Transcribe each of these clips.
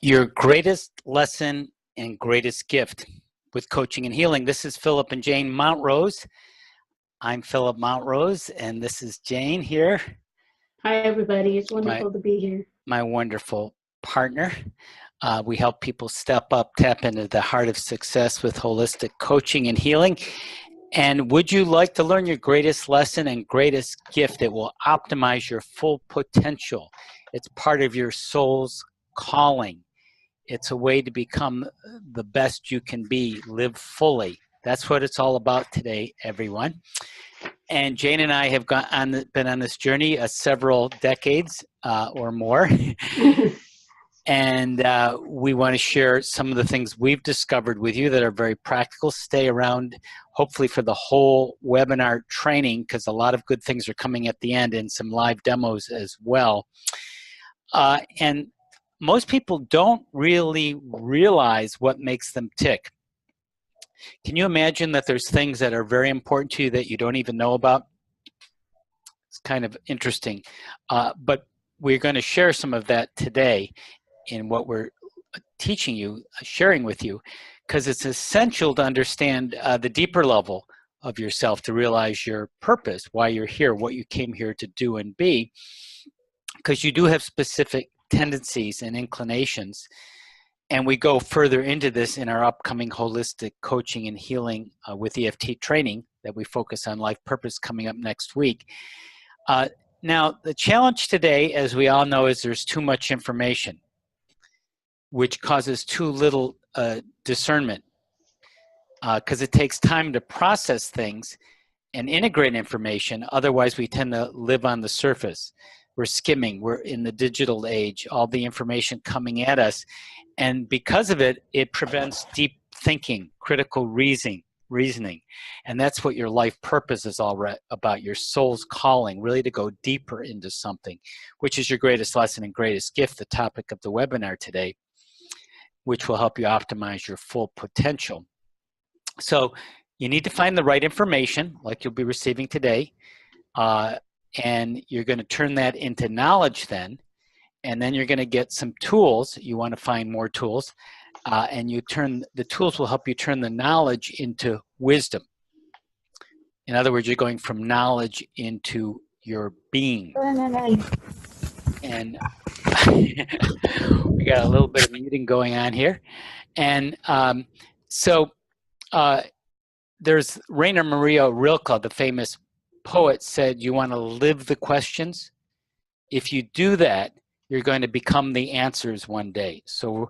Your greatest lesson and greatest gift with coaching and healing. This is Philip and Jane Montrose. I'm Philip Montrose, and this is Jane here. Hi, everybody. It's wonderful to be here. My wonderful partner. We help people step up, tap into the heart of success with holistic coaching and healing. And would you like to learn your greatest lesson and greatest gift that will optimize your full potential? It's part of your soul's calling. It's a way to become the best you can be, live fully. That's what it's all about today, everyone. And Jane and I have been on this journey several decades or more. And we want to share some of the things we've discovered with you that are very practical. Stay around, hopefully, for the whole webinar training, because a lot of good things are coming at the end and some live demos as well. And most people don't really realize what makes them tick. Can you imagine that there's things that are very important to you that you don't even know about? It's kind of interesting. But we're going to share some of that today in what we're teaching you, sharing with you, because it's essential to understand the deeper level of yourself, to realize your purpose, why you're here, what you came here to do and be, because you do have specific tendencies and inclinations. And we go further into this in our upcoming holistic coaching and healing with EFT training that we focus on life purpose coming up next week. Now, the challenge today, as we all know, is there's too much information, which causes too little discernment, because it takes time to process things and integrate information. Otherwise, we tend to live on the surface. We're skimming. We're in the digital age, all the information coming at us. And because of it, it prevents deep thinking, critical reasoning. And that's what your life purpose is all about, your soul's calling, really to go deeper into something, which is your greatest lesson and greatest gift, the topic of the webinar today, which will help you optimize your full potential. So you need to find the right information, like you'll be receiving today, and you're going to turn that into knowledge then, and then you're going to get some tools. You want to find more tools, and the tools will help you turn the knowledge into wisdom. In other words, you're going from knowledge into your being. And we got a little bit of muting going on here. And there's Rainer Maria Rilke, the famous poet, said, you want to live the questions. If you do that, you're going to become the answers one day. So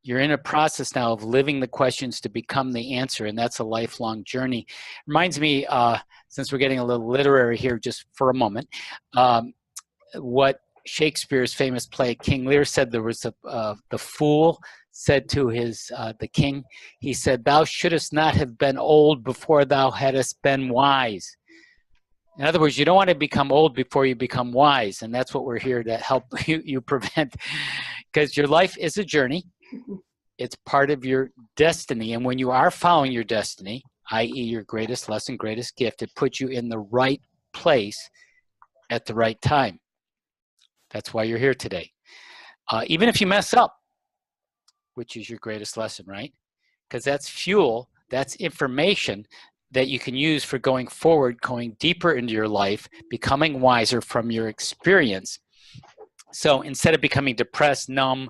you're in a process now of living the questions to become the answer, and that's a lifelong journey. Reminds me, since we're getting a little literary here just for a moment, what Shakespeare's famous play King Lear said. There was the fool said to the king, he said, thou shouldest not have been old before thou hadst been wise. In other words, you don't want to become old before you become wise, and that's what we're here to help you prevent, because your life is a journey. It's part of your destiny, and when you are following your destiny, i.e. your greatest lesson, greatest gift, it puts you in the right place at the right time. That's why you're here today. Even if you mess up, which is your greatest lesson, right? Because that's fuel, that's information that you can use for going forward, going deeper into your life, becoming wiser from your experience. So instead of becoming depressed, numb,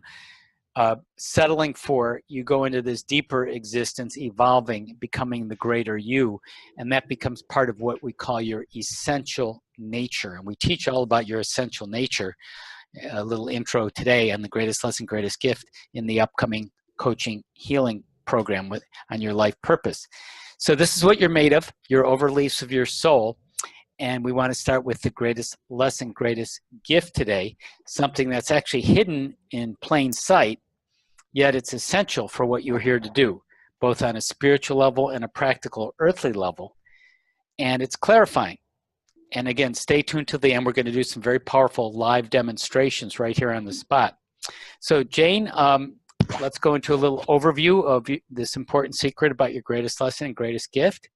settling for, you go into this deeper existence, evolving, becoming the greater you. And that becomes part of what we call your essential nature. And we teach all about your essential nature. A little intro today on the greatest lesson, greatest gift in the upcoming coaching healing program on your life purpose. So this is what you're made of, your overleafs of your soul. And we want to start with the greatest lesson, greatest gift today, something that's actually hidden in plain sight, yet it's essential for what you're here to do, both on a spiritual level and a practical earthly level. And it's clarifying. And again, stay tuned till the end. We're going to do some very powerful live demonstrations right here on the spot. So Jane, let's go into a little overview of this important secret about your greatest lesson and greatest gift.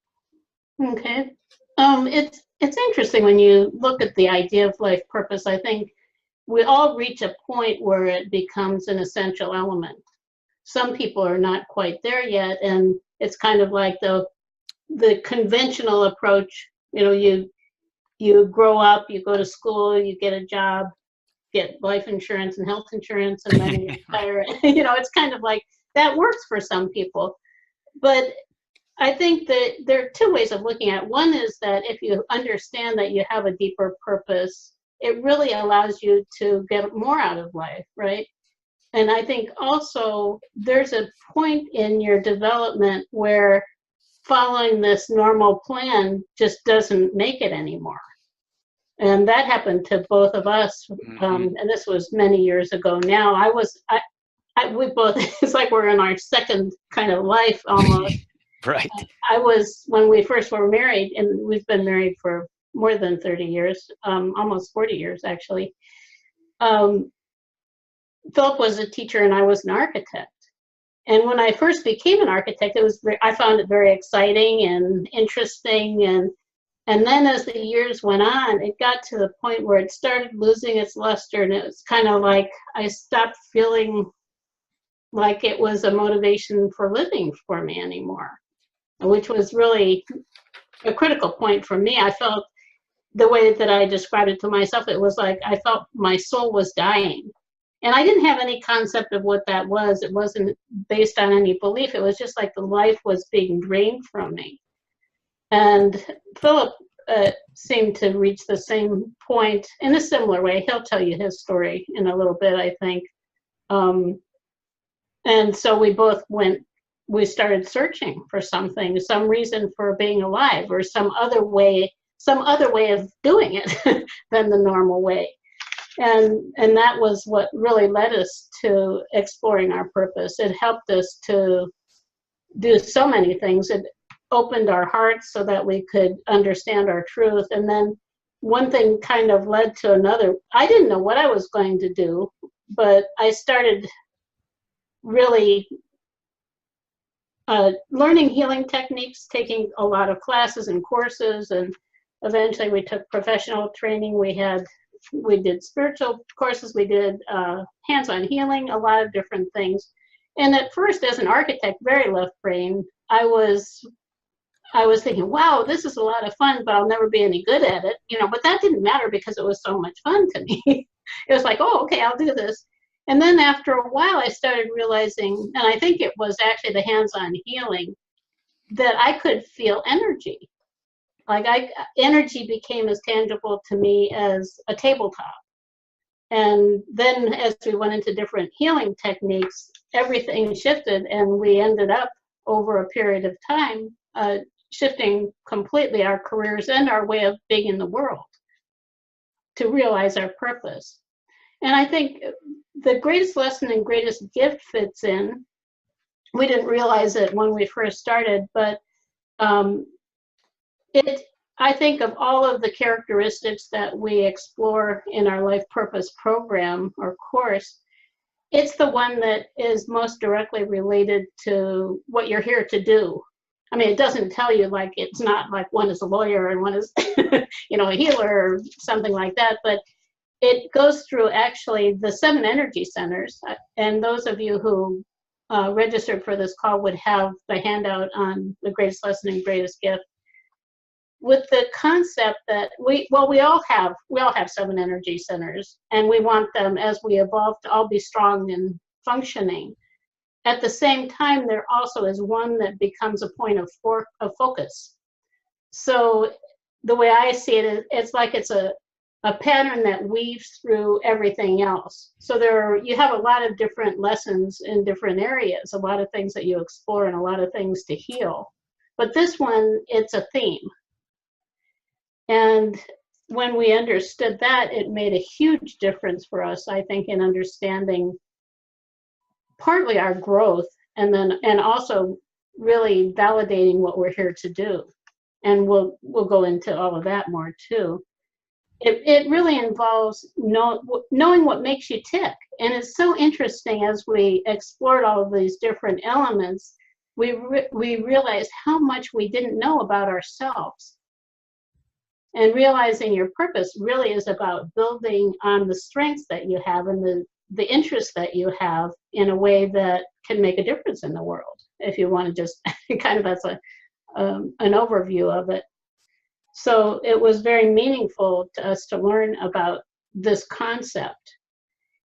Okay. It's interesting when you look at the idea of life purpose. I think we all reach a point where it becomes an essential element. Some people are not quite there yet, and it's kind of like the conventional approach. You know, you grow up, you go to school, you get a job, get life insurance and health insurance, and then you retire. You know, it's kind of like that works for some people. But I think that there are two ways of looking at it. One is that if you understand that you have a deeper purpose, it really allows you to get more out of life, right? And I think also there's a point in your development where following this normal plan just doesn't make it anymore. And that happened to both of us. And this was many years ago now. We both, it's like we're in our second kind of life almost. Right. I was, when we first were married, and we've been married for more than 30 years, almost 40 years actually. Philip was a teacher and I was an architect. And when I first became an architect, I found it very exciting and interesting. And then as the years went on, it got to the point where it started losing its luster, and it was kind of like I stopped feeling like it was a motivation for living for me anymore, which was really a critical point for me. I felt, the way that I described it to myself, it was like I felt my soul was dying. And I didn't have any concept of what that was. It wasn't based on any belief. It was just like the life was being drained from me. And Philip seemed to reach the same point in a similar way. He'll tell you his story in a little bit, I think. And so we started searching for something, some reason for being alive, or some other way of doing it than the normal way. And that was what really led us to exploring our purpose. It helped us to do so many things. It opened our hearts so that we could understand our truth. And then one thing kind of led to another. I didn't know what I was going to do, but I started really learning healing techniques, taking a lot of classes and courses, and eventually we took professional training. We did spiritual courses, we did hands-on healing, a lot of different things. And at first, as an architect, very left brain, I was thinking, wow, this is a lot of fun, but I'll never be any good at it, you know. But that didn't matter because it was so much fun to me. It was like, oh, okay, I'll do this. And then after a while, I started realizing, and I think it was actually the hands-on healing, that I could feel energy. Like energy became as tangible to me as a tabletop. And then as we went into different healing techniques, everything shifted, and we ended up over a period of time shifting completely our careers and our way of being in the world to realize our purpose. And I think the greatest lesson and greatest gift fits in, we didn't realize it when we first started, but I think of all of the characteristics that we explore in our life purpose program or course, it's the one that is most directly related to what you're here to do. I mean, it doesn't tell you, like, it's not like one is a lawyer and one is, you know, a healer or something like that, but it goes through actually the 7 energy centers. And those of you who registered for this call would have the handout on the greatest lesson and greatest gift, with the concept that we all have 7 energy centers, and we want them, as we evolve, to all be strong and functioning. At the same time, there also is one that becomes a point of focus. So the way I see it, it's like it's a pattern that weaves through everything else. So you have a lot of different lessons in different areas, a lot of things that you explore and a lot of things to heal. But this one, it's a theme. And when we understood that, it made a huge difference for us, I think, in understanding partly our growth, and also really validating what we're here to do. And we'll go into all of that more too. It really involves knowing what makes you tick. And it's so interesting, as we explored all of these different elements, we realized how much we didn't know about ourselves. And realizing your purpose really is about building on the strengths that you have and the interests that you have in a way that can make a difference in the world, if you want to just kind of as an overview of it. So it was very meaningful to us to learn about this concept.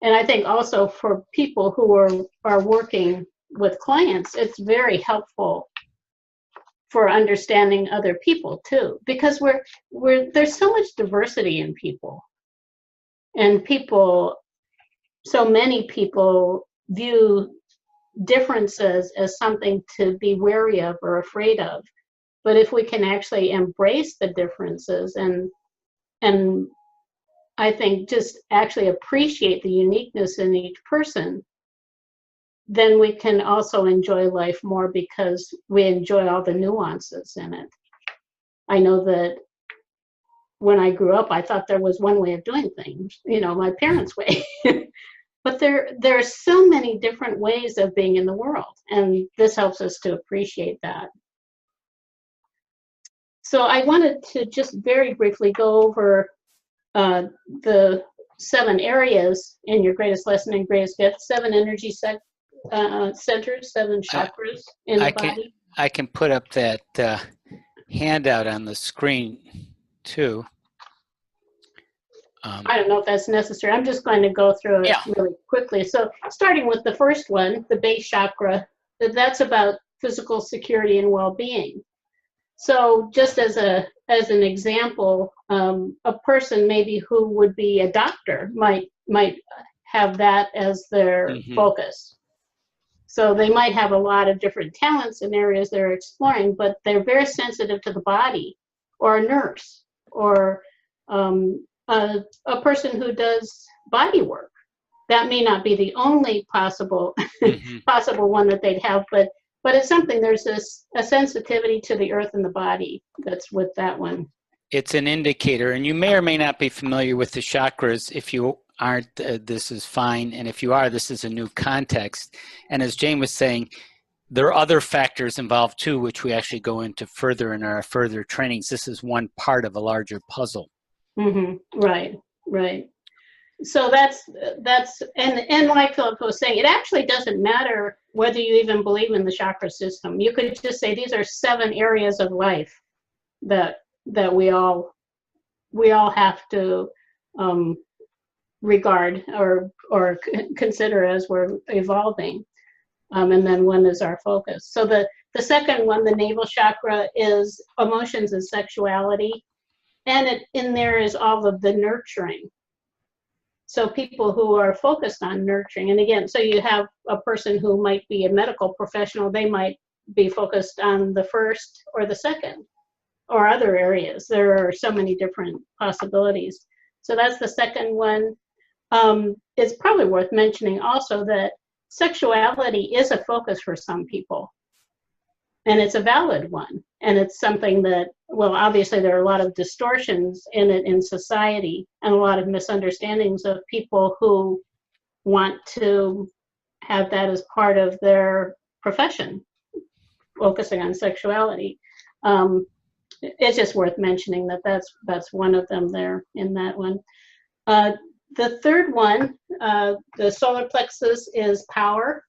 And I think also for people who are working with clients, it's very helpful for understanding other people too, because there's so much diversity in people, and so many people view differences as something to be wary of or afraid of. But if we can actually embrace the differences and I think just actually appreciate the uniqueness in each person, then we can also enjoy life more because we enjoy all the nuances in it. I know that when I grew up, I thought there was one way of doing things, my parents' way. But there are so many different ways of being in the world, and this helps us to appreciate that. So I wanted to just very briefly go over the 7 areas in your greatest lesson and greatest gift, 7 energy centers, 7 chakras in the body. I can put up that handout on the screen too. I don't know if that's necessary. I'm just going to go through it really quickly. So starting with the first one, the base chakra, that's about physical security and well-being. So just as an example, a person maybe who would be a doctor might have that as their focus. So they might have a lot of different talents in areas they're exploring, but they're very sensitive to the body, or a nurse, or a person who does body work. That may not be the only possible one that they'd have, but it's something. There's a sensitivity to the earth and the body that's with that one. It's an indicator, and you may or may not be familiar with the chakras. If you aren't, this is fine, and if you are, this is a new context. And as Jane was saying, there are other factors involved too, which we actually go into further in our further trainings. This is one part of a larger puzzle. Right. So that's and like Philip was saying, it actually doesn't matter whether you even believe in the chakra system. You could just say these are 7 areas of life that we all have to regard or consider as we're evolving, and then one is our focus. So the second one, the navel chakra, is emotions and sexuality, and in there is all of the nurturing. So people who are focused on nurturing, and again, so you have a person who might be a medical professional, they might be focused on the first or the second or other areas. There are so many different possibilities. So that's the second one. It's probably worth mentioning also that sexuality is a focus for some people, and it's a valid one. And it's something that, well, obviously there are a lot of distortions in it in society and a lot of misunderstandings of people who want to have that as part of their profession, focusing on sexuality. It's just worth mentioning that's one of them there in that one. The third one, the solar plexus, is power.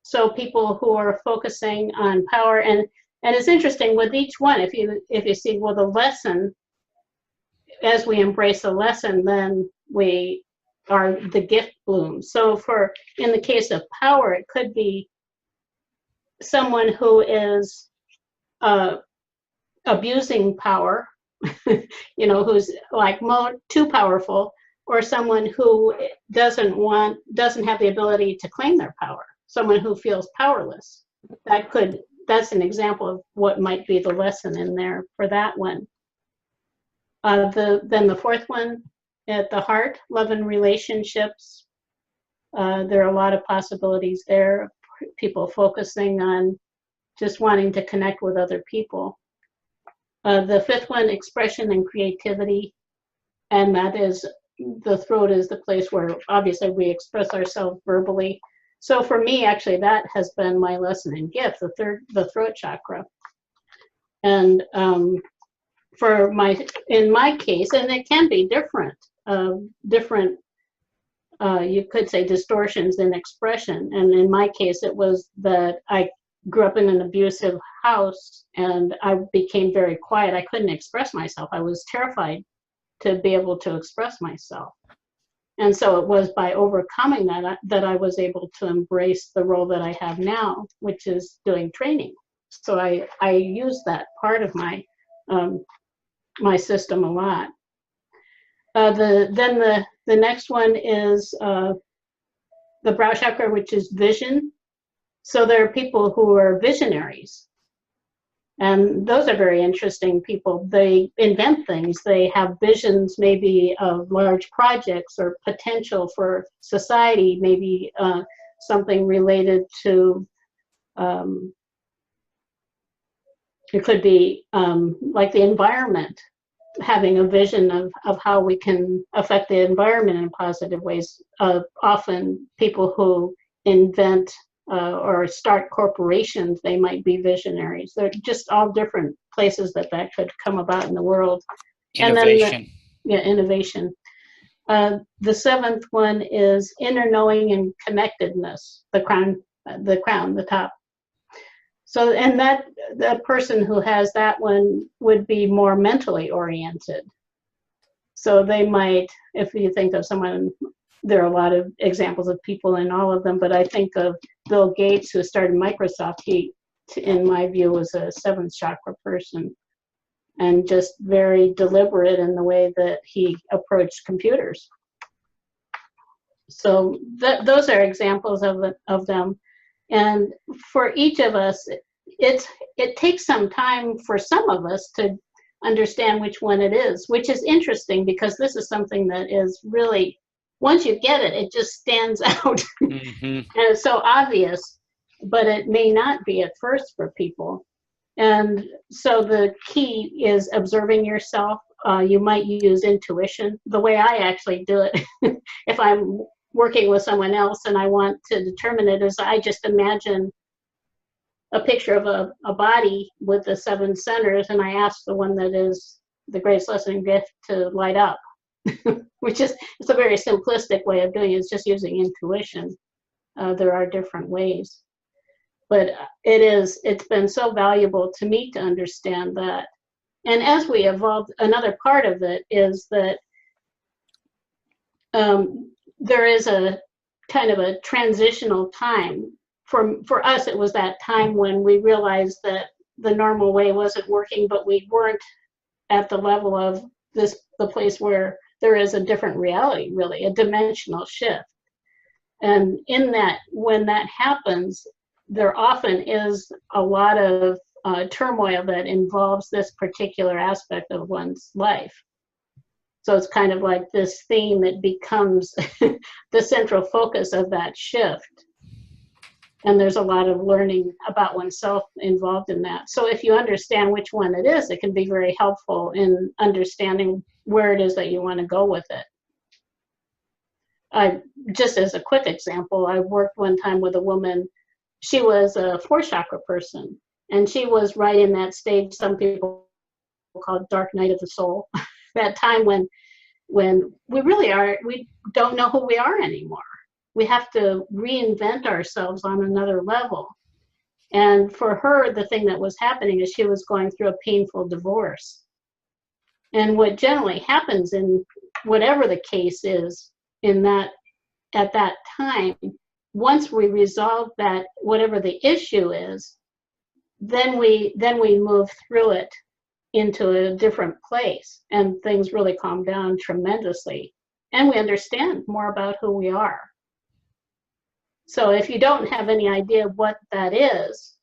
So people who are focusing on power, and it's interesting with each one, if you see, well, the lesson, as we embrace the lesson, then the gift blooms. So in the case of power, it could be someone who is abusing power, who's like too powerful, or someone who doesn't have the ability to claim their power, someone who feels powerless. That's an example of what might be the lesson in there for that one. Then the fourth one, at the heart, love and relationships. There are a lot of possibilities there. People focusing on just wanting to connect with other people. The fifth one, expression and creativity. And that is, the throat is the place where obviously we express ourselves verbally. So for me, actually, that has been my lesson and gift, the throat chakra. And in my case, and it can be different, you could say distortions in expression. And in my case, it was that I grew up in an abusive house and I became very quiet. I couldn't express myself. I was terrified to be able to express myself. And so it was by overcoming that I was able to embrace the role that I have now, which is doing training. So I use that part of my my system a lot. The next one is the brow chakra, which is vision. So there are people who are visionaries, and those are very interesting people. They invent things. They have visions, maybe of large projects or potential for society, maybe something related to, it could be like the environment, having a vision of how we can affect the environment in positive ways. Often people who invent or start corporations, they might be visionaries. They're just all different places that could come about in the world. Innovation. And then innovation. The seventh one is inner knowing and connectedness, the crown, the top. So, and the person who has that one would be more mentally oriented. So they might, if you think of someone, there are a lot of examples of people in all of them, but I think of Bill Gates, who started Microsoft. He, in my view, was a seventh chakra person, and just very deliberate in the way that he approached computers. So those are examples of them. And for each of us, it takes some time for some of us to understand which one it is, which is interesting because this is something that is really, once you get it, it just stands out. Mm-hmm. And it's so obvious, but it may not be at first for people. And so the key is observing yourself. You might use intuition. The way I actually do it, if I'm working with someone else and I want to determine it, is I just imagine a picture of a body with the 7 centers, and I ask the one that is the greatest lesson gift to light up, which is, it's a very simplistic way of doing it. It's just using intuition. There are different ways, but it's been so valuable to me to understand that. And as we evolved, another part of it is that there is a kind of a transitional time. For us, it was that time when we realized that the normal way wasn't working, but we weren't at the level of the place where there is a different reality, really, a dimensional shift. And in that, when that happens, there often is a lot of turmoil that involves this particular aspect of one's life. So it's kind of like this theme that becomes the central focus of that shift. And there's a lot of learning about oneself involved in that. So if you understand which one it is, it can be very helpful in understanding where it is that you want to go with it. Just as a quick example, I worked one time with a woman. She was a 4 chakra person, and she was right in that stage some people call it dark night of the soul. That time when we really are, we don't know who we are anymore. We have to reinvent ourselves on another level. And for her, the thing that was happening is she was going through a painful divorce. And what generally happens in whatever the case is in that, at that time, once we resolve that, whatever the issue is, then we move through it into a different place, and things really calm down tremendously. And we understand more about who we are. So if you don't have any idea what that is,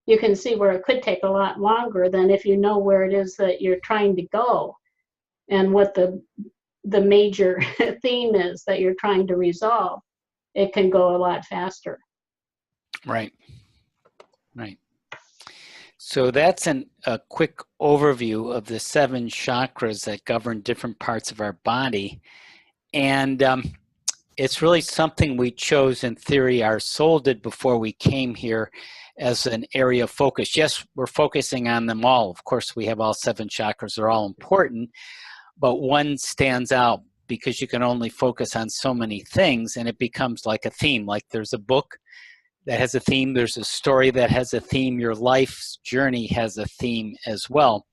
you can see where it could take a lot longer than if you know where it is that you're trying to go and what the major theme is that you're trying to resolve. It can go a lot faster. Right. Right. So that's a quick overview of the 7 chakras that govern different parts of our body. And it's really something we chose in theory. Our soul did before we came here as an area of focus. Yes, we're focusing on them all. Of course, we have all 7 chakras. They're all important, but one stands out because you can only focus on so many things, and it becomes like a theme. Like there's a book that has a theme, there's a story that has a theme, your life's journey has a theme as well.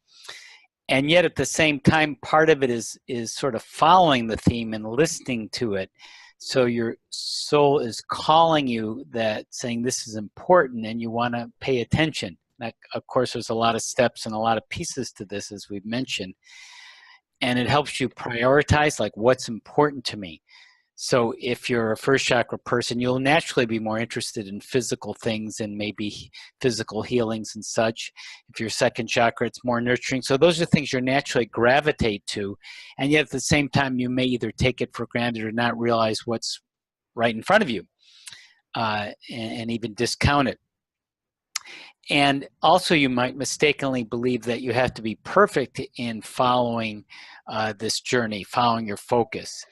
And yet at the same time, part of it is sort of following the theme and listening to it. So your soul is calling you, that saying this is important and you want to pay attention. That, of course, there's a lot of steps and a lot of pieces to this, as we've mentioned. And it helps you prioritize, like, what's important to me. So if you're a first chakra person, you'll naturally be more interested in physical things and maybe physical healings and such. If you're second chakra, it's more nurturing. So those are things you naturally gravitate to. And yet at the same time, you may either take it for granted or not realize what's right in front of you, and even discount it. And also you might mistakenly believe that you have to be perfect in following this journey, following your focus.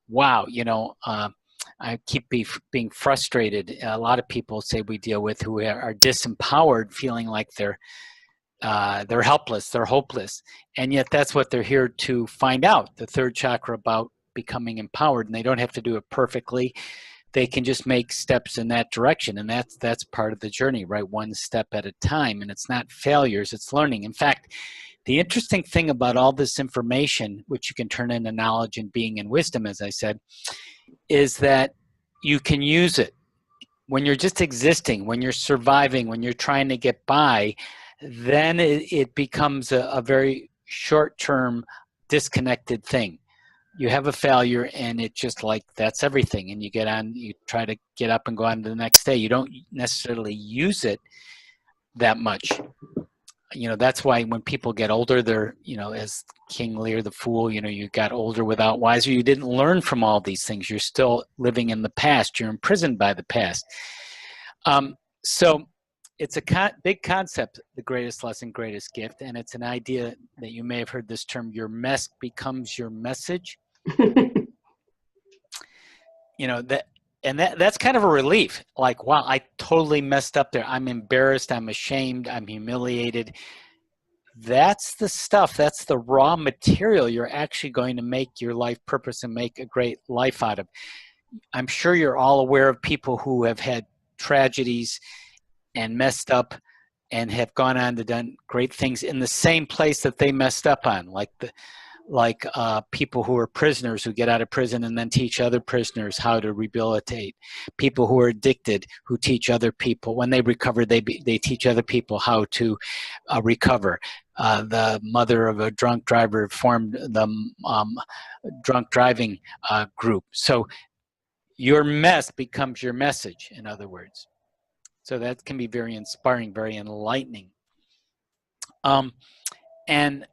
Wow, you know, I keep being frustrated. A lot of people say we deal with who are disempowered, feeling like they're helpless, they're hopeless. And yet that's what they're here to find out, the third chakra, about becoming empowered. And they don't have to do it perfectly. They can just make steps in that direction. And that's part of the journey, right? One step at a time. And it's not failures, it's learning. In fact, the interesting thing about all this information, which you can turn into knowledge and being and wisdom, as I said, is that you can use it. When you're just existing, when you're surviving, when you're trying to get by, then it becomes a very short-term, disconnected thing. You have a failure and it's just like, that's everything. And you get on, you try to get up and go on to the next day. You don't necessarily use it that much. You know, that's why when people get older, they're, you know, as King Lear the Fool, you know, you got older without wiser. You didn't learn from all these things. You're still living in the past. You're imprisoned by the past. So it's a big concept, the greatest lesson, greatest gift. And it's an idea that you may have heard this term, your mess becomes your message. You know, that's kind of a relief. Like, wow, I totally messed up there. I'm embarrassed. I'm ashamed. I'm humiliated. That's the stuff. That's the raw material you're actually going to make your life purpose and make a great life out of. I'm sure you're all aware of people who have had tragedies and messed up and have gone on to done great things in the same place that they messed up on, like people who are prisoners who get out of prison and then teach other prisoners how to rehabilitate. People who are addicted who teach other people. When they recover, they teach other people how to recover. The mother of a drunk driver formed the drunk driving group. So your mess becomes your message, in other words. So that can be very inspiring, very enlightening. And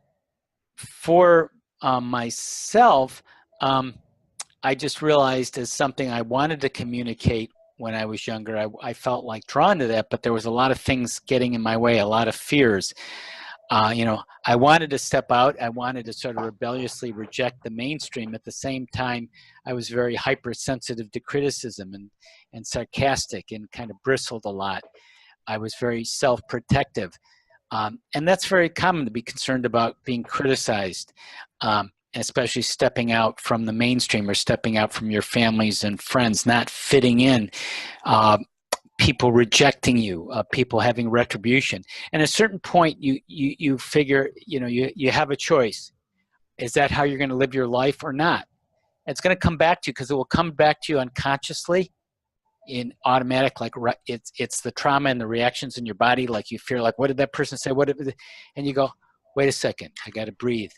for myself, I just realized as something I wanted to communicate when I was younger. I felt like drawn to that, but there was a lot of things getting in my way, a lot of fears. You know, I wanted to step out. I wanted to sort of rebelliously reject the mainstream. At the same time, I was very hypersensitive to criticism and sarcastic and kind of bristled a lot. I was very self-protective. And that's very common to be concerned about being criticized, especially stepping out from the mainstream or stepping out from your families and friends, not fitting in, people rejecting you, people having retribution. And at a certain point, you figure, you know, you have a choice. Is that how you're going to live your life or not? It's going to come back to you, because it will come back to you unconsciously, in automatic, like it's the trauma and the reactions in your body. Like you fear, like, what did that person say? And you go, wait a second, I got to breathe.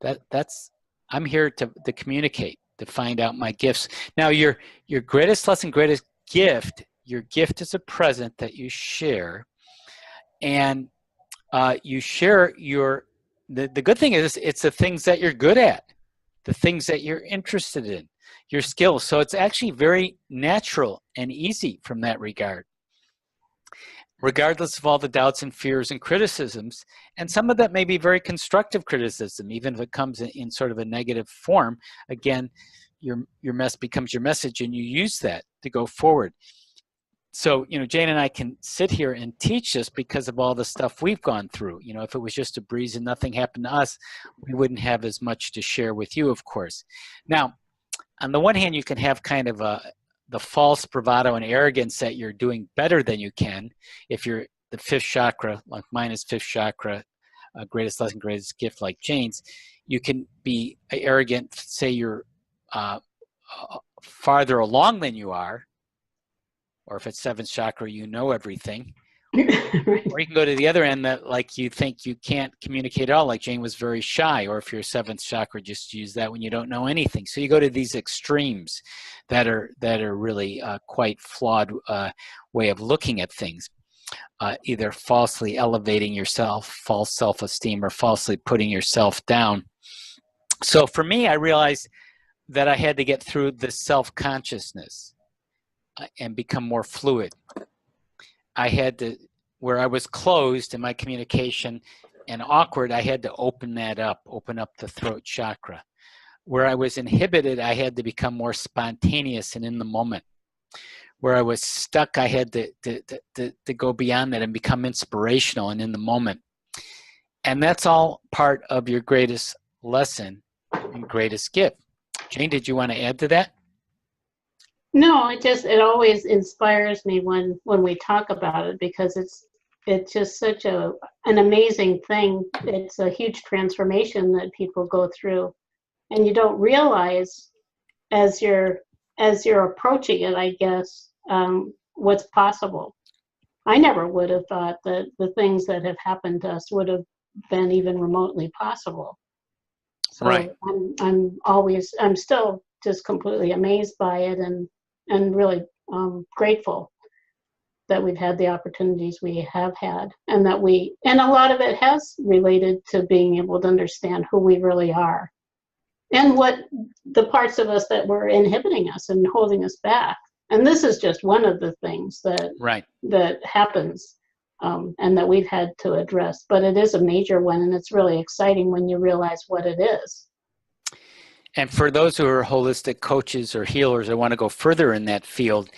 I'm here to communicate, to find out my gifts. Now your greatest lesson, greatest gift, your gift is a present that you share, and you share the good thing is it's the things that you're good at, the things that you're interested in, your skills. So it's actually very natural and easy from that regard. regardless of all the doubts and fears and criticisms. And some of that may be very constructive criticism, even if it comes in sort of a negative form. Again, your mess becomes your message, and you use that to go forward. So, Jane and I can sit here and teach this because of all the stuff we've gone through. If it was just a breeze and nothing happened to us, we wouldn't have as much to share with you, of course. Now, on the one hand, you can have kind of the false bravado and arrogance that you're doing better than you can. If you're the fifth chakra, like mine is fifth chakra, greatest lesson, greatest gift, like Jane's, you can be arrogant, say you're farther along than you are, or if it's seventh chakra, you know everything. Right. Or you can go to the other end, that like you think you can't communicate at all, like Jane was very shy, or if you're seventh chakra, just use that when you don't know anything. So you go to these extremes that are really quite flawed way of looking at things, either falsely elevating yourself, false self-esteem, or falsely putting yourself down. So for me, I realized that I had to get through the self-consciousness and become more fluid. I had to, where I was closed in my communication and awkward, I had to open that up, open up the throat chakra. Where I was inhibited, I had to become more spontaneous and in the moment. Where I was stuck, I had to go beyond that and become inspirational and in the moment. And that's all part of your greatest lesson and greatest gift. Jane, did you want to add to that? No, it always inspires me when we talk about it, because it's just such an amazing thing. It's a huge transformation that people go through, and you don't realize as you're approaching it, I guess, what's possible. I never would have thought that the things that have happened to us would have been even remotely possible. So right. I'm still just completely amazed by it, and really grateful that we've had the opportunities we have had, and a lot of it has related to being able to understand who we really are and what the parts of us that were inhibiting us and holding us back. And this is just one of the things that happens and that we've had to address, but it is a major one, and it's really exciting when you realize what it is. And for those who are holistic coaches or healers that want to go further in that field,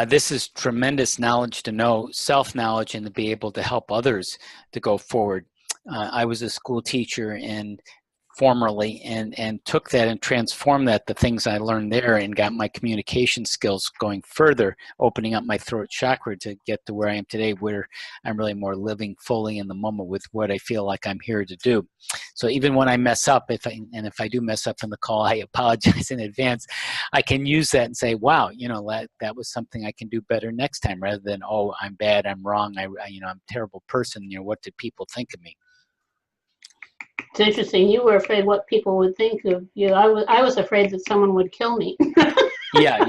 this is tremendous knowledge to know, self-knowledge, and to be able to help others to go forward. I was a school teacher and formerly, and took that and transformed that, the things I learned there, and got my communication skills going further, opening up my throat chakra to get to where I am today, where I'm really more living fully in the moment with what I feel like I'm here to do. So even when I mess up, if I do mess up in the call, I apologize in advance. I can use that and say, wow, that was something I can do better next time, rather than, oh, I'm bad, I'm wrong, I'm a terrible person, what did people think of me? It's interesting. You were afraid what people would think of you. I was afraid that someone would kill me. Yeah,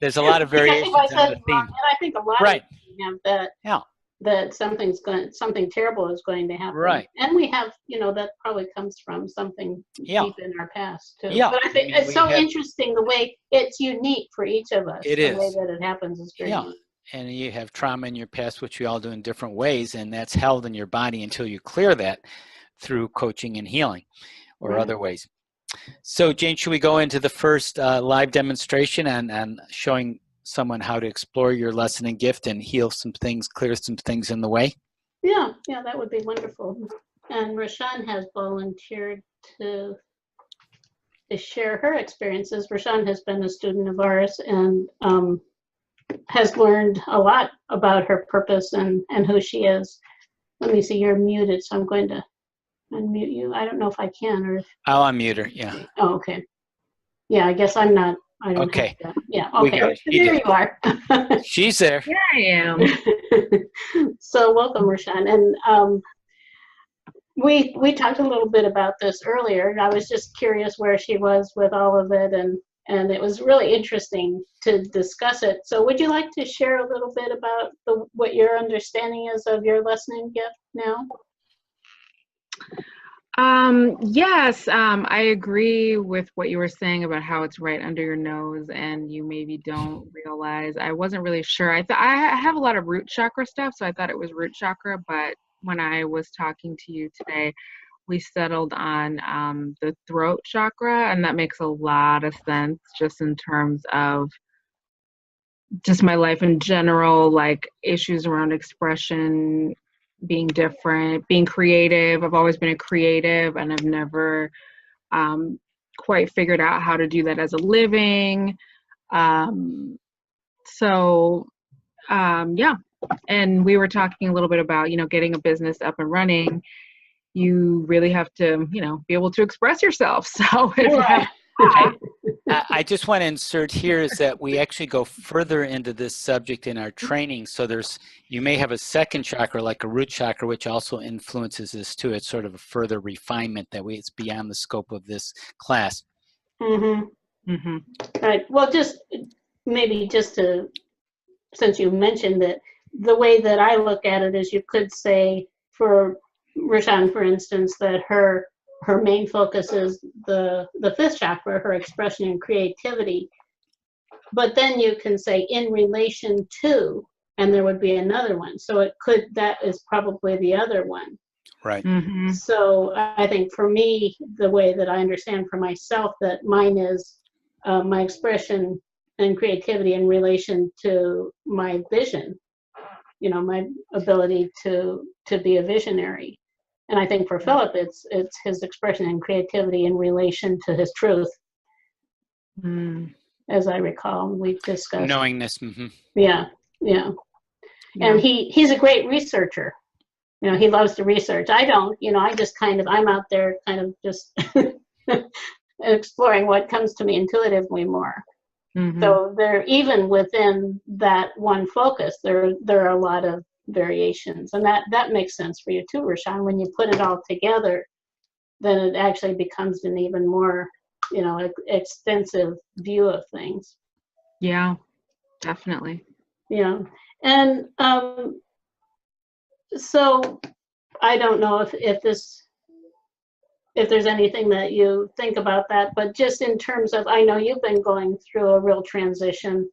there's a lot of variations on the theme. And I think a lot right. of people have that. Yeah. That something terrible is going to happen. Right. And we have, that probably comes from something deep in our past too. Yeah. But I think it's so interesting the way it's unique for each of us. It is. The way that it happens is very unique. And you have trauma in your past, which we all do in different ways, and that's held in your body until you clear that through coaching and healing or other ways. So Jane, should we go into the first live demonstration and showing someone how to explore your lesson and gift and heal some things, clear some things in the way? Yeah, that would be wonderful. And Rashan has volunteered to share her experiences. Rashan has been a student of ours and has learned a lot about her purpose and who she is. Let me see, you're muted, so I'm going to unmute you. I don't know if I can or if... I'll unmute her, yeah. Oh, okay. Yeah, I guess I'm not. I don't okay. Have to. Yeah, okay. There you are. She's there. Here I am. So welcome, Rashan. And we talked a little bit about this earlier. I was just curious where she was with all of it, and it was really interesting to discuss it. So would you like to share a little bit about what your understanding is of your lesson and gift now? Yes, I agree with what you were saying about how it's right under your nose and you maybe don't realize. I wasn't really sure. I thought I have a lot of root chakra stuff, so I thought it was root chakra, but when I was talking to you today, we settled on the throat chakra, and that makes a lot of sense just in terms of just my life in general, like issues around expression, being different, being creative. I've always been a creative, and I've never quite figured out how to do that as a living. Um, yeah. And we were talking a little bit about, getting a business up and running. You really have to, be able to express yourself. So if you have I just want to insert here is that we actually go further into this subject in our training. So you may have a second chakra, like a root chakra, which also influences this too. It's sort of a further refinement it's beyond the scope of this class. Mm-hmm. Mm-hmm. Right. Well, since you mentioned it, the way that I look at it is you could say for Rashawn, for instance, that her main focus is the fifth chakra, her expression and creativity. But then you can say in relation to, and there would be another one. So that is probably the other one. Right. Mm-hmm. So I think for me, the way that I understand for myself, that mine is my expression and creativity in relation to my vision, my ability to be a visionary. And I think for Philip, it's his expression and creativity in relation to his truth. As I recall, we've discussed knowingness. Mm-hmm. Yeah. And he's a great researcher. He loves to research. I don't. I just I'm out there kind of just exploring what comes to me intuitively more. Mm-hmm. So even within that one focus, there are a lot of variations, and that makes sense for you too, Rashawn. When you put it all together, then it actually becomes an even more, extensive view of things. Yeah, definitely. Yeah, and so I don't know if there's anything that you think about that, but just in terms of, I know you've been going through a real transition.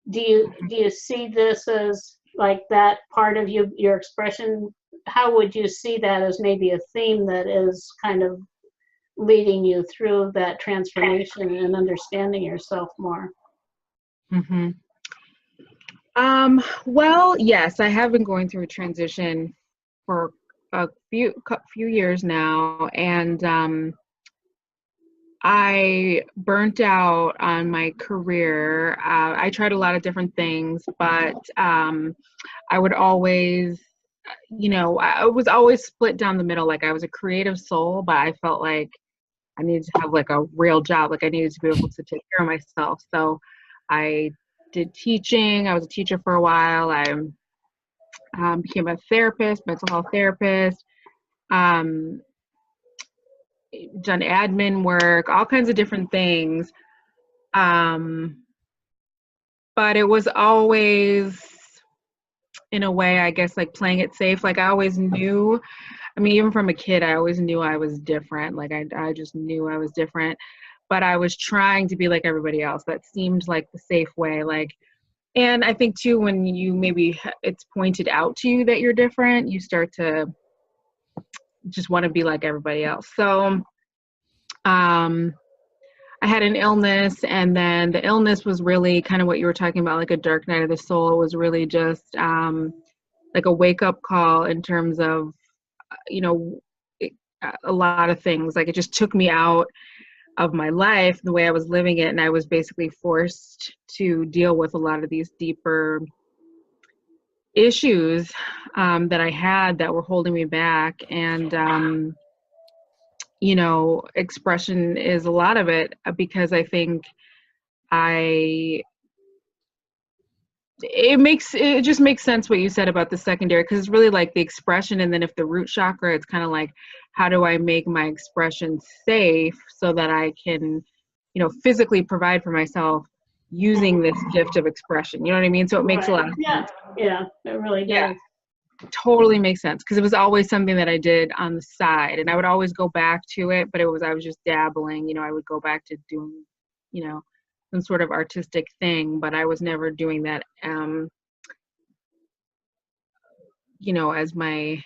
Do you see this as like that part of your expression? How would you see that as maybe a theme that is kind of leading you through that transformation and understanding yourself more? Mm-hmm. Well, yes, I have been going through a transition for a few years now, and I burnt out on my career. I tried a lot of different things, but I would always, I was always split down the middle. Like I was a creative soul, but I felt like I needed to have like a real job. Like I needed to be able to take care of myself. So I did teaching. I was a teacher for a while. I became a therapist, mental health therapist. Done admin work, all kinds of different things. But it was always, in a way, I guess, like playing it safe. Like I always knew, even from a kid, I always knew I was different. Like I just knew I was different, but I was trying to be like everybody else. That seemed like the safe way. And I think too, when it's pointed out to you that you're different, you start to just want to be like everybody else. So I had an illness, and then the illness was really kind of what you were talking about, like a dark night of the soul. It was really just like a wake-up call in terms of, a lot of things. Like it just took me out of my life, the way I was living it, and I was basically forced to deal with a lot of these deeper issues that I had that were holding me back. And expression is a lot of it, because I think it just makes sense what you said about the secondary, because it's really like the expression, and then if the root chakra, it's kind of like, how do I make my expression safe so that I can, physically provide for myself using this gift of expression? You know what I mean? So it makes a lot of sense. Yeah, it really does. totally makes sense, because it was always something that I did on the side, and I would always go back to it, but I was just dabbling, I would go back to doing, some sort of artistic thing, but I was never doing that, as my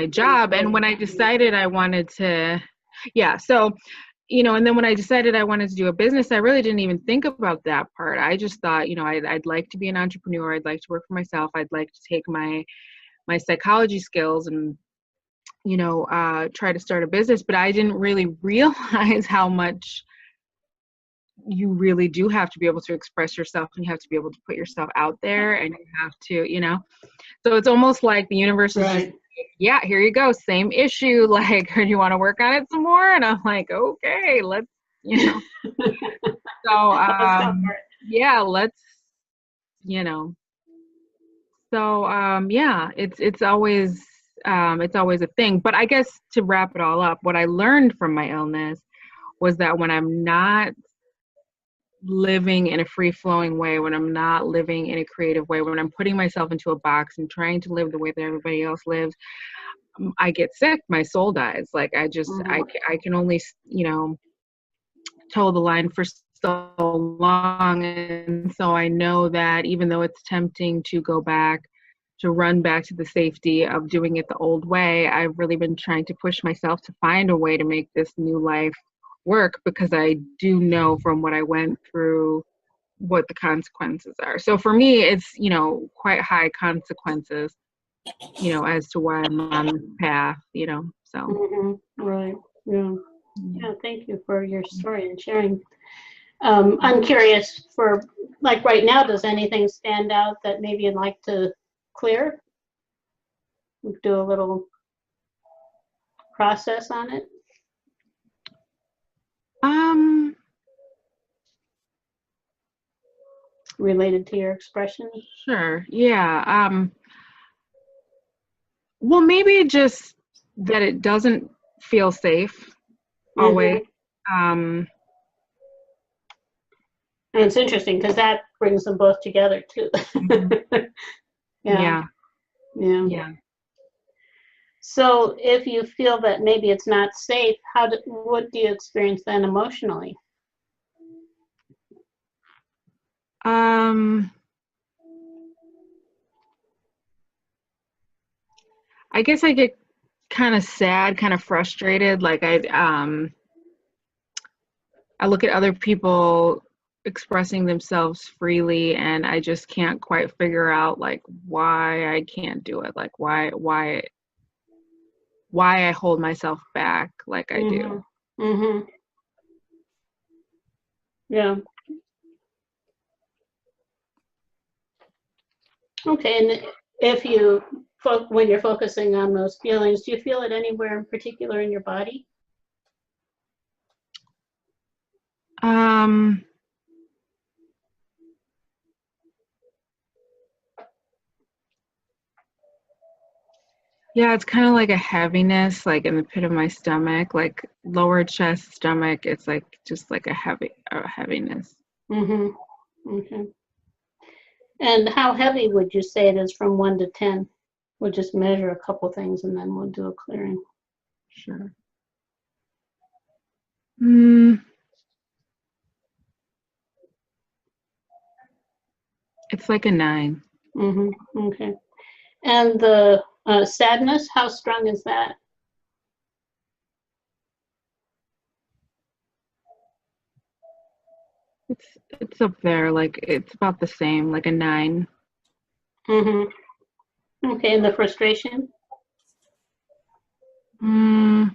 job. And when I decided I wanted to, and then when I decided I wanted to do a business, I really didn't even think about that part. I just thought, I'd like to be an entrepreneur. I'd like to work for myself. I'd like to take my psychology skills and, try to start a business. But I didn't really realize how much you really do have to be able to express yourself, and you have to be able to put yourself out there, and you have to, so it's almost like the universe is just, yeah, here you go, same issue, like, do you want to work on it some more? And I'm like, okay, let's, so yeah, let's, it's always a thing. But I guess to wrap it all up, what I learned from my illness was that when I'm not living in a free-flowing way, when I'm not living in a creative way, when I'm putting myself into a box and trying to live the way that everybody else lives, I get sick. My soul dies. Like, I just, I can only, toe the line for so long. And so I know that even though it's tempting to go back, to run back to the safety of doing it the old way, I've really been trying to push myself to find a way to make this new life work, because I do know from what I went through what the consequences are. So for me, it's, quite high consequences, as to why I'm on this path, so. Right. Yeah. Yeah. Thank you for your story and sharing. I'm curious, for like right now, does anything stand out that maybe you'd like to clear? Do a little process on it. Related to your expression? Sure. Yeah. Well, maybe just that it doesn't feel safe always. And it's interesting because that brings them both together too. Yeah. So if you feel that maybe it's not safe, what do you experience then emotionally? I guess I get kind of sad, kind of frustrated. Like, I look at other people expressing themselves freely, and I just can't quite figure out, like, why I can't do it. Like, why I hold myself back like I do. Yeah. Okay, and if you, when you're focusing on those feelings, do you feel it anywhere in particular in your body? Yeah, it's kind of like a heaviness, like in the pit of my stomach, like lower chest, stomach. It's like just like a heaviness. Okay. And how heavy would you say it is from 1 to 10? We'll just measure a couple things and then we'll do a clearing. Sure. It's like a 9. Okay. And the sadness, how strong is that? It's up there, like it's about the same, like a 9. Okay, and the frustration? Maybe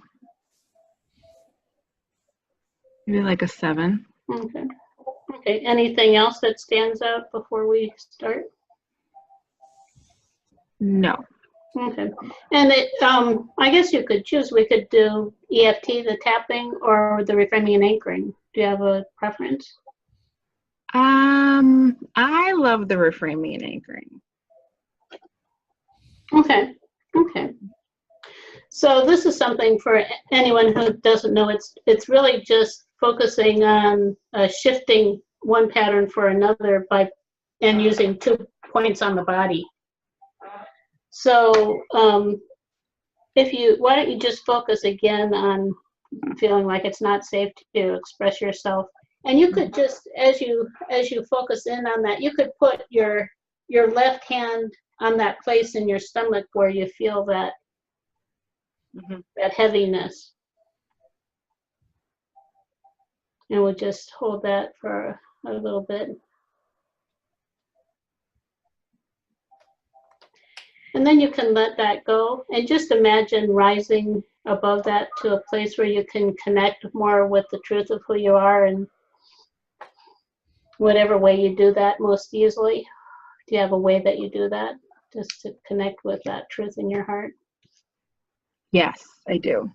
like a 7. Okay. Okay. Anything else that stands out before we start? No. Okay. And it, I guess you could choose. We could do EFT, the tapping, or the reframing and anchoring. Do you have a preference? I love the reframing and anchoring. Okay. Okay. So this is something for anyone who doesn't know. It's really just focusing on shifting one pattern for another and using 2 points on the body. So why don't you just focus again on feeling like it's not safe to express yourself? And you could just, as you focus in on that, you could put your left hand on that place in your stomach where you feel that that heaviness. And we'll just hold that for a little bit. And then you can let that go and just imagine rising above that to a place where you can connect more with the truth of who you are, and whatever way you do that most easily. Do you have a way that you do that, just to connect with that truth in your heart? Yes, I do.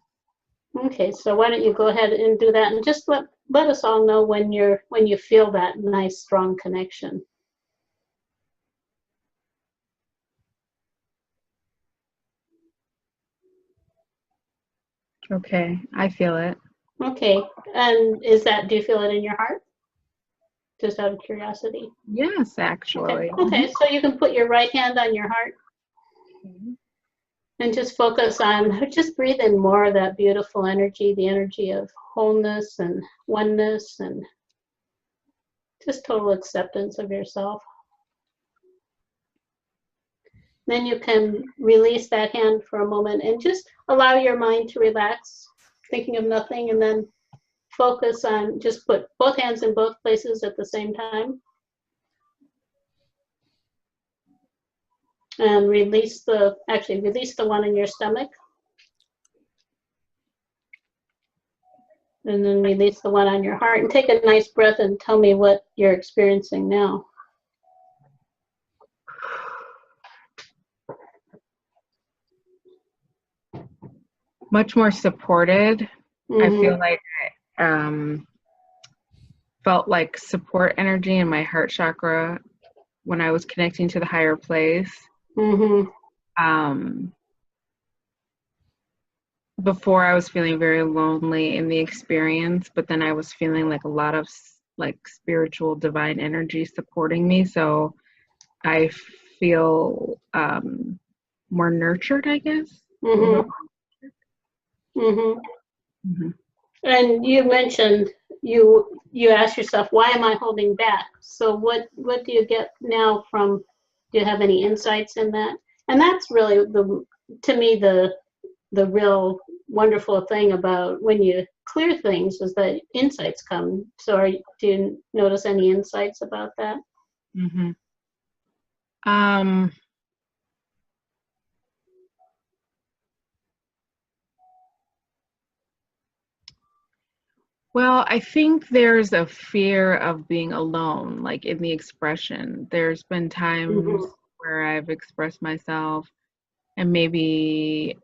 Okay, so why don't you go ahead and do that, and just let us all know when you feel that nice strong connection. Okay, I feel it. Okay, and do you feel it in your heart? Just out of curiosity. Yes, actually. Okay, so you can put your right hand on your heart and just focus on, just breathe in more of that beautiful energy, the energy of wholeness and oneness and just total acceptance of yourself. Then you can release that hand for a moment and just allow your mind to relax, thinking of nothing, and then focus on, just put both hands in both places at the same time. And release the one in your stomach. And then release the one on your heart, and take a nice breath and tell me what you're experiencing now. Much more supported. I feel like I felt like support energy in my heart chakra when I was connecting to the higher place. Before I was feeling very lonely in the experience, but then I was feeling like a lot of like spiritual divine energy supporting me. So I feel more nurtured, I guess. And you mentioned you asked yourself, why am I holding back? So what do you get now from, do you have any insights in that? And that's really to me the real wonderful thing about when you clear things, is that insights come. So do you notice any insights about that? Well, I think there's a fear of being alone, like in the expression. There's been times where I've expressed myself and maybe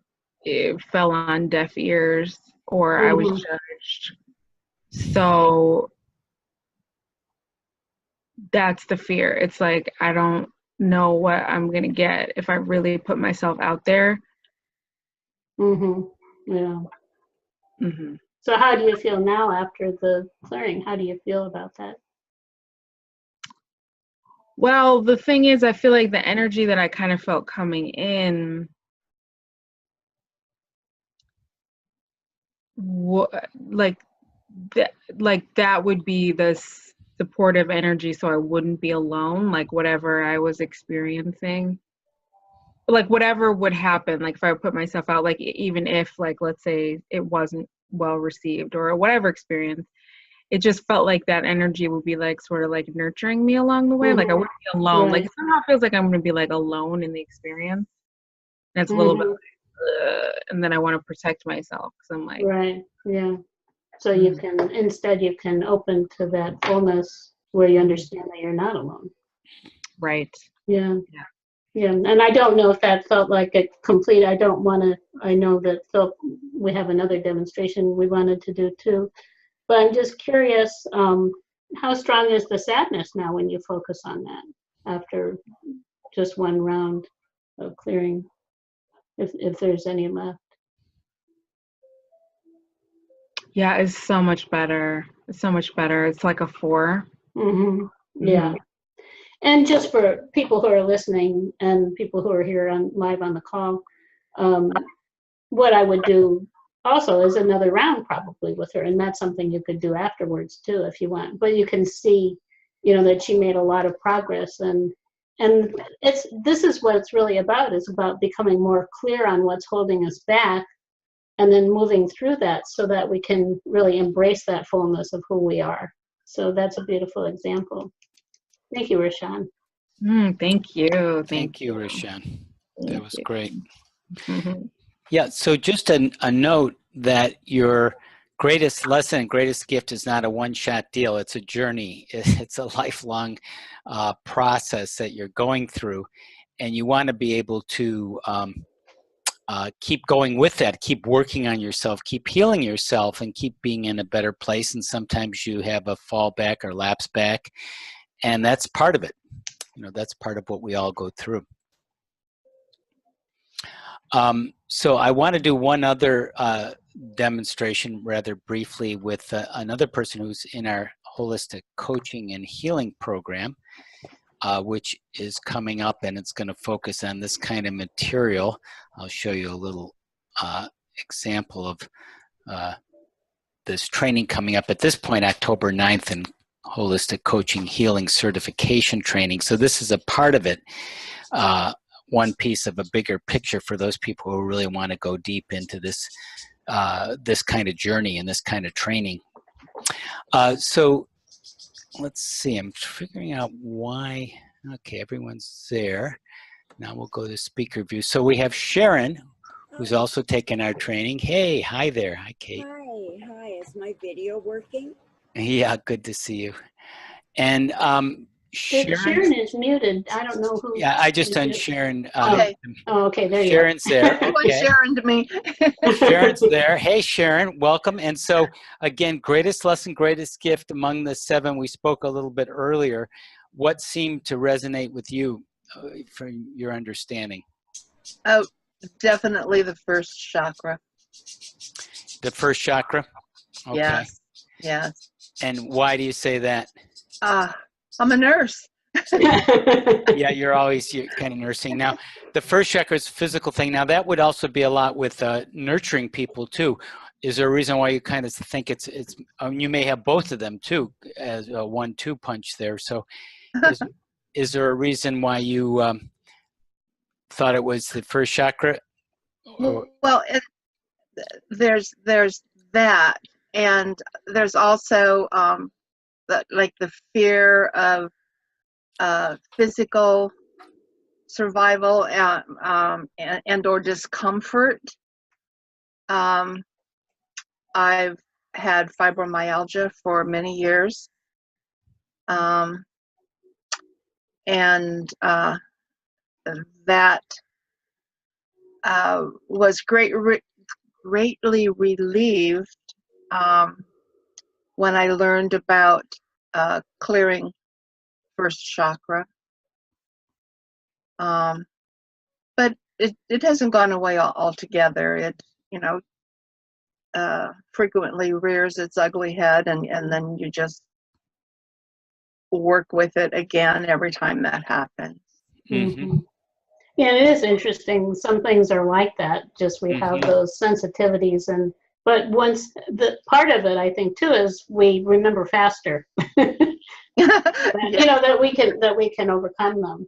it fell on deaf ears, or I was judged. So that's the fear. It's like, I don't know what I'm going to get if I really put myself out there. Yeah. So how do you feel now after the clearing? How do you feel about that? Well, the thing is, I feel like the energy that I kind of felt coming in, like that would be the supportive energy, so I wouldn't be alone, like whatever I was experiencing, like whatever would happen, like if I would put myself out, like even if, like, let's say it wasn't well received or whatever experience, it just felt like that energy would be like sort of like nurturing me along the way. Like I wouldn't be alone. Like it somehow feels like I'm going to be like alone in the experience. And it's a little bit like, and then I want to protect myself because I'm like, yeah. So you can open to that fullness where you understand that you're not alone. Right. Yeah. And I don't know if that felt like a complete, I know that Phil, we have another demonstration we wanted to do too, but I'm just curious, how strong is the sadness now when you focus on that after just one round of clearing, if there's any left? Yeah, it's so much better. It's so much better. It's like a 4. Yeah. And just for people who are listening and people who are here on live on the call, what I would do also is another round probably with her, and that's something you could do afterwards too if you want. But you can see, that she made a lot of progress, and this is what it's really about. It's about becoming more clear on what's holding us back, and then moving through that so that we can really embrace that fullness of who we are. So that's a beautiful example. Thank you, Rashawn. Thank you. Thank you, Rashawn. That was great. Mm-hmm. Yeah, so just a note that your greatest lesson, greatest gift is not a one-shot deal. It's a journey. It's a lifelong process that you're going through, and you want to be able to keep going with that, keep working on yourself, keep healing yourself, and keep being in a better place. And sometimes you have a fall back or lapse back, and that's part of it. That's part of what we all go through. So I want to do one other demonstration rather briefly with another person who's in our holistic coaching and healing program, which is coming up, and it's going to focus on this kind of material. I'll show you a little example of this training coming up at this point, October 9th, in holistic coaching healing certification training. So this is a part of it. One piece of a bigger picture for those people who really want to go deep into this this kind of journey and this kind of training. So let's see, I'm figuring out why. Okay, everyone's there. Now we'll go to speaker view. So we have Sharon, who's also taken our training. Hey, hi there. Hi, Kate. Hi. Is my video working? Yeah, good to see you. And Sharon is muted. I don't know who. Yeah, I just done Sharon. Okay. Oh, okay, there you go. Sharon's there. Okay. Sharon to me. Sharon's there. Hey, Sharon, welcome. And so, again, greatest lesson, greatest gift among the 7. We spoke a little bit earlier. What seemed to resonate with you from your understanding? Oh, definitely the first chakra. The first chakra? Okay. Yes. And why do you say that? I'm a nurse. Yeah, you're kind of nursing. Now, the first chakra is a physical thing. Now, that would also be a lot with nurturing people, too. Is there a reason why you kind of think it's you may have both of them, too, as a 1-2 punch there. So is there a reason why you thought it was the first chakra? Well, there's that, and there's also the fear of physical survival and or discomfort. I've had fibromyalgia for many years, and that was greatly relieved when I learned about clearing first chakra. But it hasn't gone away altogether. It frequently rears its ugly head, and then you just work with it again every time that happens. Mm-hmm. Yeah, it is interesting. Some things are like that. Just we have those sensitivities, but once the part of it, I think too, is we remember faster. That we can overcome them.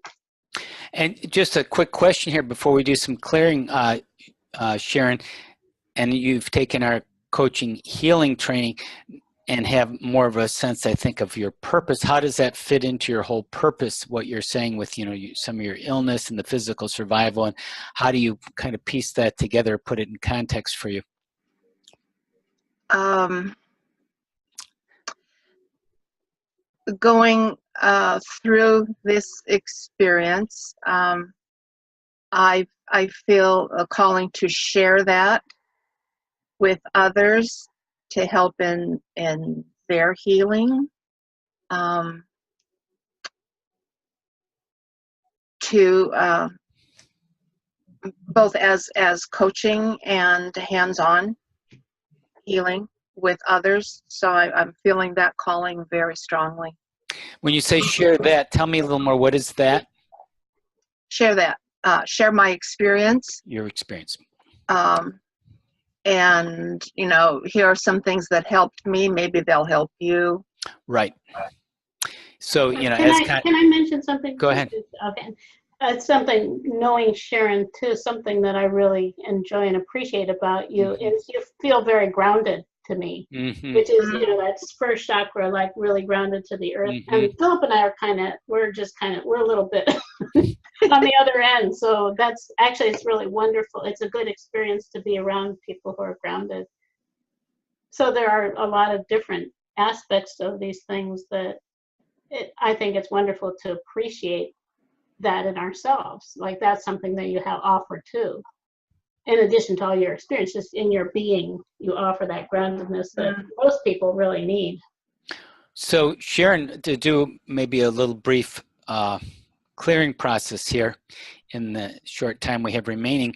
And just a quick question here before we do some clearing, Sharon, and you've taken our coaching healing training and have more of a sense, I think, of your purpose. How does that fit into your whole purpose, what you're saying with, some of your illness and the physical survival, and how do you kind of piece that together, put it in context for you? Going through this experience, I feel a calling to share that with others to help in their healing, to both as coaching and hands-on healing with others. So I'm feeling that calling very strongly. When you say share that, tell me a little more. What is that? Share that. Share my experience. Your experience. And, you know, here are some things that helped me. Maybe they'll help you. Right. So, you know, Can I mention something? Go ahead. Okay. It's something, knowing Sharon too, something that I really enjoy and appreciate about you is you feel very grounded to me, which is, you know, that's first chakra, like really grounded to the earth. And Philip and I are we're a little bit on the other end. So that's actually, it's really wonderful. It's a good experience to be around people who are grounded. So there are a lot of different aspects of these things that I think it's wonderful to appreciate that in ourselves. Like that's something that you have offered too. In addition to all your experience, just in your being, you offer that groundedness that most people really need. So Sharon, to do maybe a little brief clearing process here in the short time we have remaining,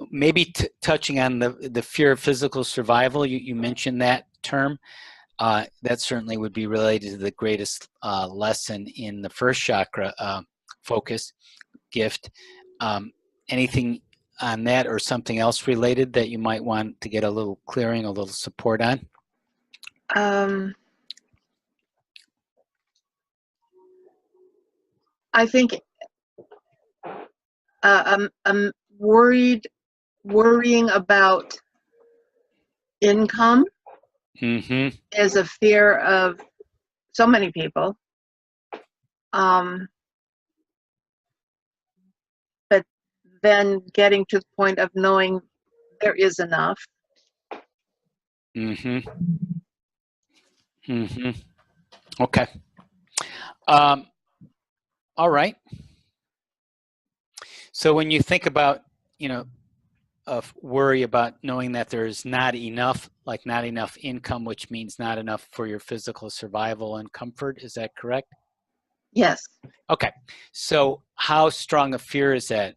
maybe touching on the fear of physical survival, you mentioned that term. That certainly would be related to the greatest lesson in the first chakra focus gift. Anything on that or something else related that you might want to get a little clearing, a little support on? I think I'm worrying about income is a fear of so many people. But then getting to the point of knowing there is enough. Okay. All right. So when you think about, you know, worry about knowing that there's not enough, like not enough income, which means not enough for your physical survival and comfort, is that correct? Yes. Okay. So how strong a fear is that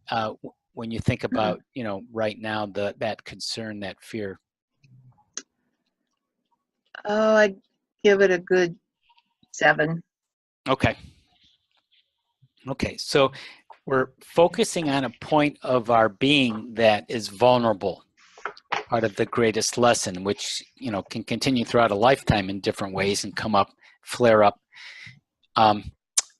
when you think about, you know, right now, that concern, that fear? Oh, I'd give it a good 7. Okay. Okay. So we're focusing on a point of our being that is vulnerable, part of the greatest lesson, which, you know, can continue throughout a lifetime in different ways and come up, flare up.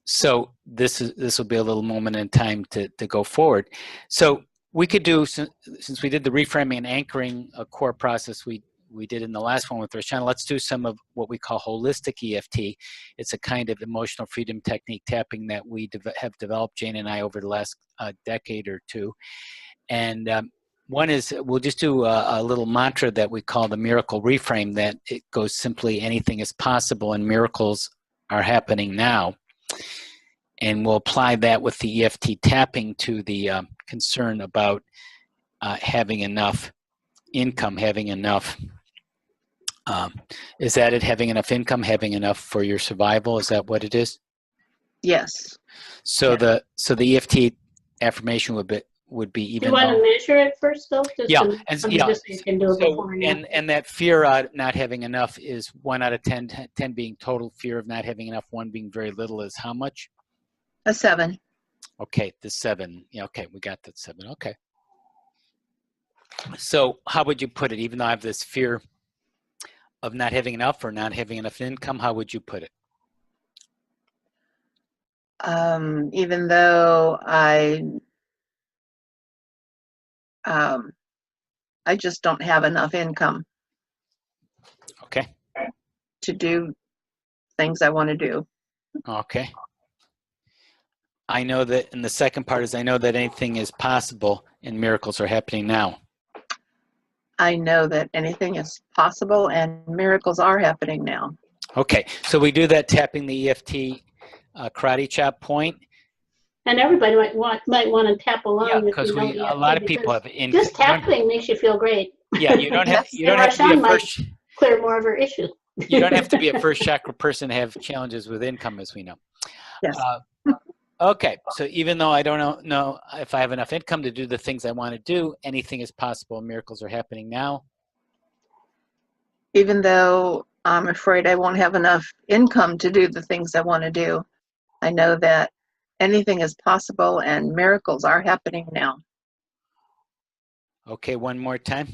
So this will be a little moment in time to go forward. So we could do, since we did the reframing and anchoring a core process we did in the last one with Roshana, let's do some of what we call holistic EFT. It's a kind of emotional freedom technique tapping that we have developed, Jane and I, over the last decade or two. And one is, we'll just do a little mantra that we call the miracle reframe, that it goes simply, anything is possible and miracles are happening now. And we'll apply that with the EFT tapping to the concern about having enough income, having enough. Is that it? Having enough income, having enough for your survival? Is that what it is? Yes. So the EFT affirmation would be even. Do you want to measure it first, though? Just so you can do it before and that fear of not having enough is 1 out of 10. 10 being total fear of not having enough. 1 being very little is how much? A 7. Okay, the 7. Yeah, okay, we got that 7. Okay. So how would you put it? Even though I have this fear of not having enough or not having enough income, how would you put it? Even though I just don't have enough income. Okay. To do things I want to do. Okay. I know that, and the second part is, I know that anything is possible and miracles are happening now. I know that anything is possible and miracles are happening now. Okay, so we do that tapping the EFT karate chop point. And everybody might want to tap along. Yeah, because a lot of people have income. Just tapping makes you feel great. Yeah, you don't have to be a first. Clear more of her issue. You don't have to be a first chakra person to have challenges with income, as we know. Yes. Okay, so even though I don't know if I have enough income to do the things I want to do, anything is possible. Miracles are happening now. Even though I'm afraid I won't have enough income to do the things I want to do. I know that anything is possible and miracles are happening now. Okay, one more time.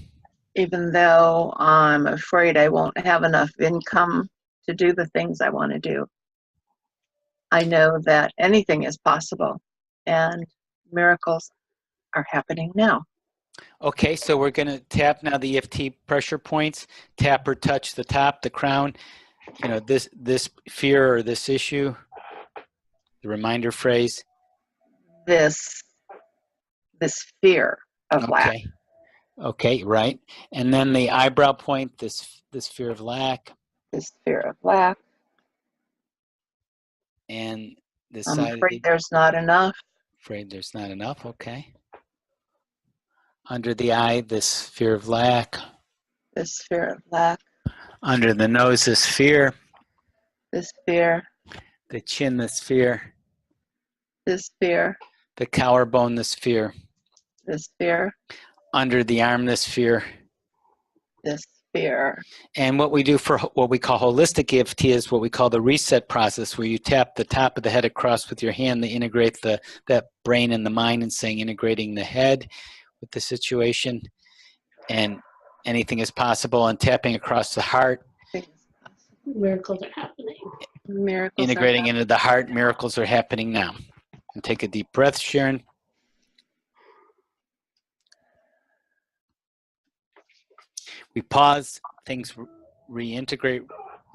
Even though I'm afraid I won't have enough income to do the things I want to do, I know that anything is possible and miracles are happening now. Okay, so we're going to tap now the EFT pressure points. Tap or touch the top, the crown. You know, this fear or this issue. The reminder phrase. This fear of lack. Okay. Okay, right. And then the eyebrow point, this fear of lack. This fear of lack. And this I'm side of afraid the, there's not enough. afraid there's not enough. Okay. Under the eye, this fear of lack. This fear of lack. Under the nose, this fear. This fear. The chin, this fear. This fear. The collarbone, this fear. This fear. Under the arm, this fear. This fear. And what we do for what we call holistic EFT is what we call the reset process, where you tap the top of the head across with your hand to integrate that brain and the mind, and saying integrating the head with the situation, and anything is possible, and tapping across the heart. Miracles are happening. Miracles Integrating into the heart, miracles are happening now. And take a deep breath, Sharon. We pause, things reintegrate,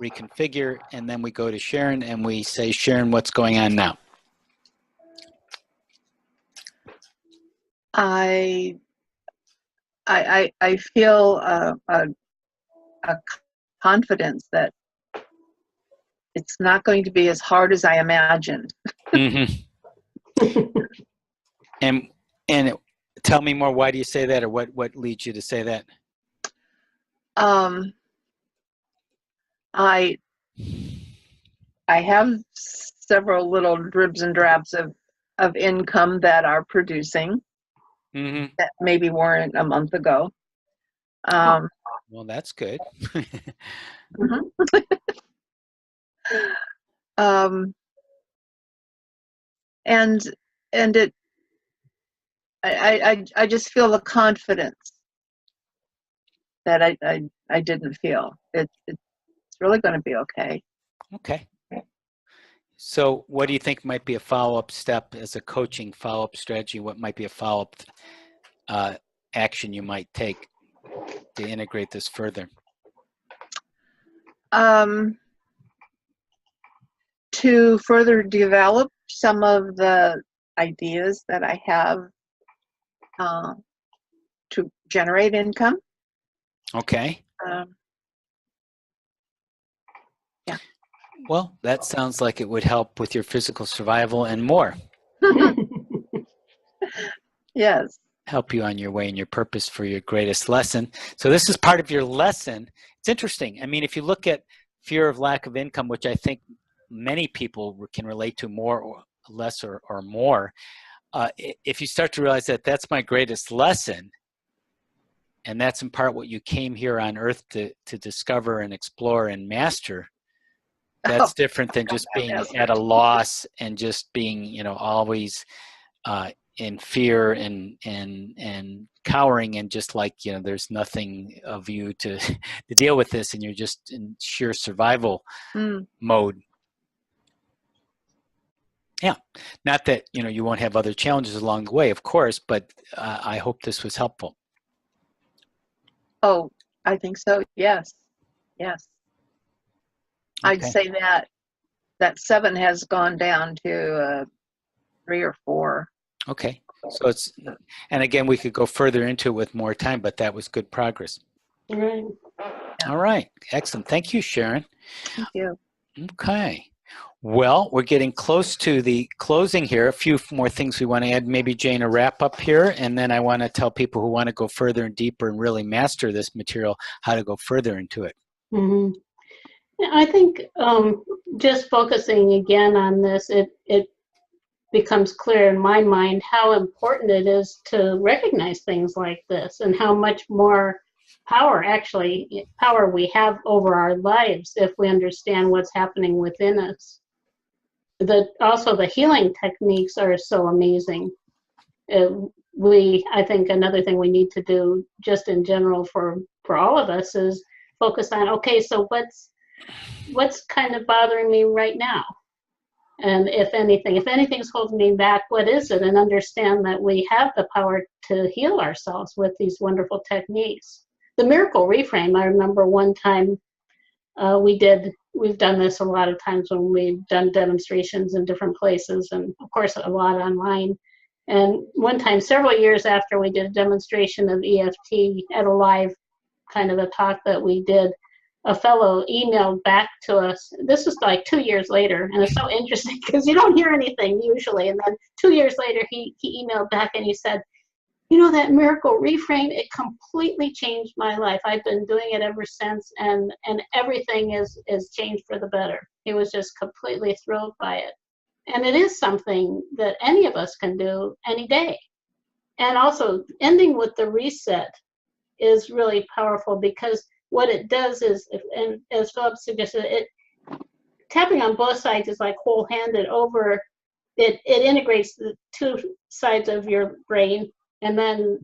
reconfigure, and then we go to Sharon and we say, Sharon, what's going on now? I feel a confidence that it's not going to be as hard as I imagined. Mm-hmm. And tell me more. Why do you say that, or what leads you to say that? I have several little dribs and drabs of income that are producing Mm-hmm. that maybe weren't a month ago. Well, that's good. And it, I just feel the confidence that I didn't feel. It's really going to be okay. Okay. So what do you think might be a follow-up step as a coaching follow-up strategy? What might be a follow-up action you might take to integrate this further? To further develop some of the ideas that I have to generate income. Okay. Yeah. Well, that sounds like it would help with your physical survival and more. Yes. Help you on your way and your purpose for your greatest lesson. So this is part of your lesson. It's interesting. I mean, if you look at fear of lack of income, which I think many people can relate to more or less or more, if you start to realize that that's my greatest lesson, and that's in part what you came here on earth to discover and explore and master, that's different than just being at a loss and just being, you know, always in fear and cowering, and just like, you know, there's nothing of you to deal with this, and you're just in sheer survival mode. Yeah, not that, you know, you won't have other challenges along the way, of course, but I hope this was helpful. Oh, I think so. Yes. Yes. Okay. I'd say that 7 has gone down to 3 or 4. Okay. So it's, and again, we could go further into it with more time, but that was good progress. Right. All right. Excellent. Thank you, Sharon. Thank you. Okay. Well, we're getting close to the closing here. A few more things we want to add. Maybe, Jane, a wrap up here, and then I want to tell people who want to go further and deeper and really master this material how to go further into it. Mm-hmm. Yeah, I think just focusing again on this, it becomes clear in my mind how important it is to recognize things like this, and how much more power we have over our lives if we understand what's happening within us. Also the healing techniques are so amazing. I think another thing we need to do just in general for all of us is focus on, okay, so what's kind of bothering me right now? And if anything's holding me back, what is it? And understand that we have the power to heal ourselves with these wonderful techniques. The miracle reframe, I remember one time we've done this a lot of times when we've done demonstrations in different places, and of course a lot online. And one time, several years after we did a demonstration of EFT at a live kind of a talk that we did, a fellow emailed back to us. This was like 2 years later, and it's so interesting because you don't hear anything usually. And then 2 years later, he emailed back and he said, you know, that miracle reframe, it completely changed my life. I've been doing it ever since, and everything is changed for the better. He was just completely thrilled by it. And it is something that any of us can do any day. And also ending with the reset is really powerful, because what it does is, and as Philip suggested, tapping on both sides is like whole-handed over. It integrates the two sides of your brain, and then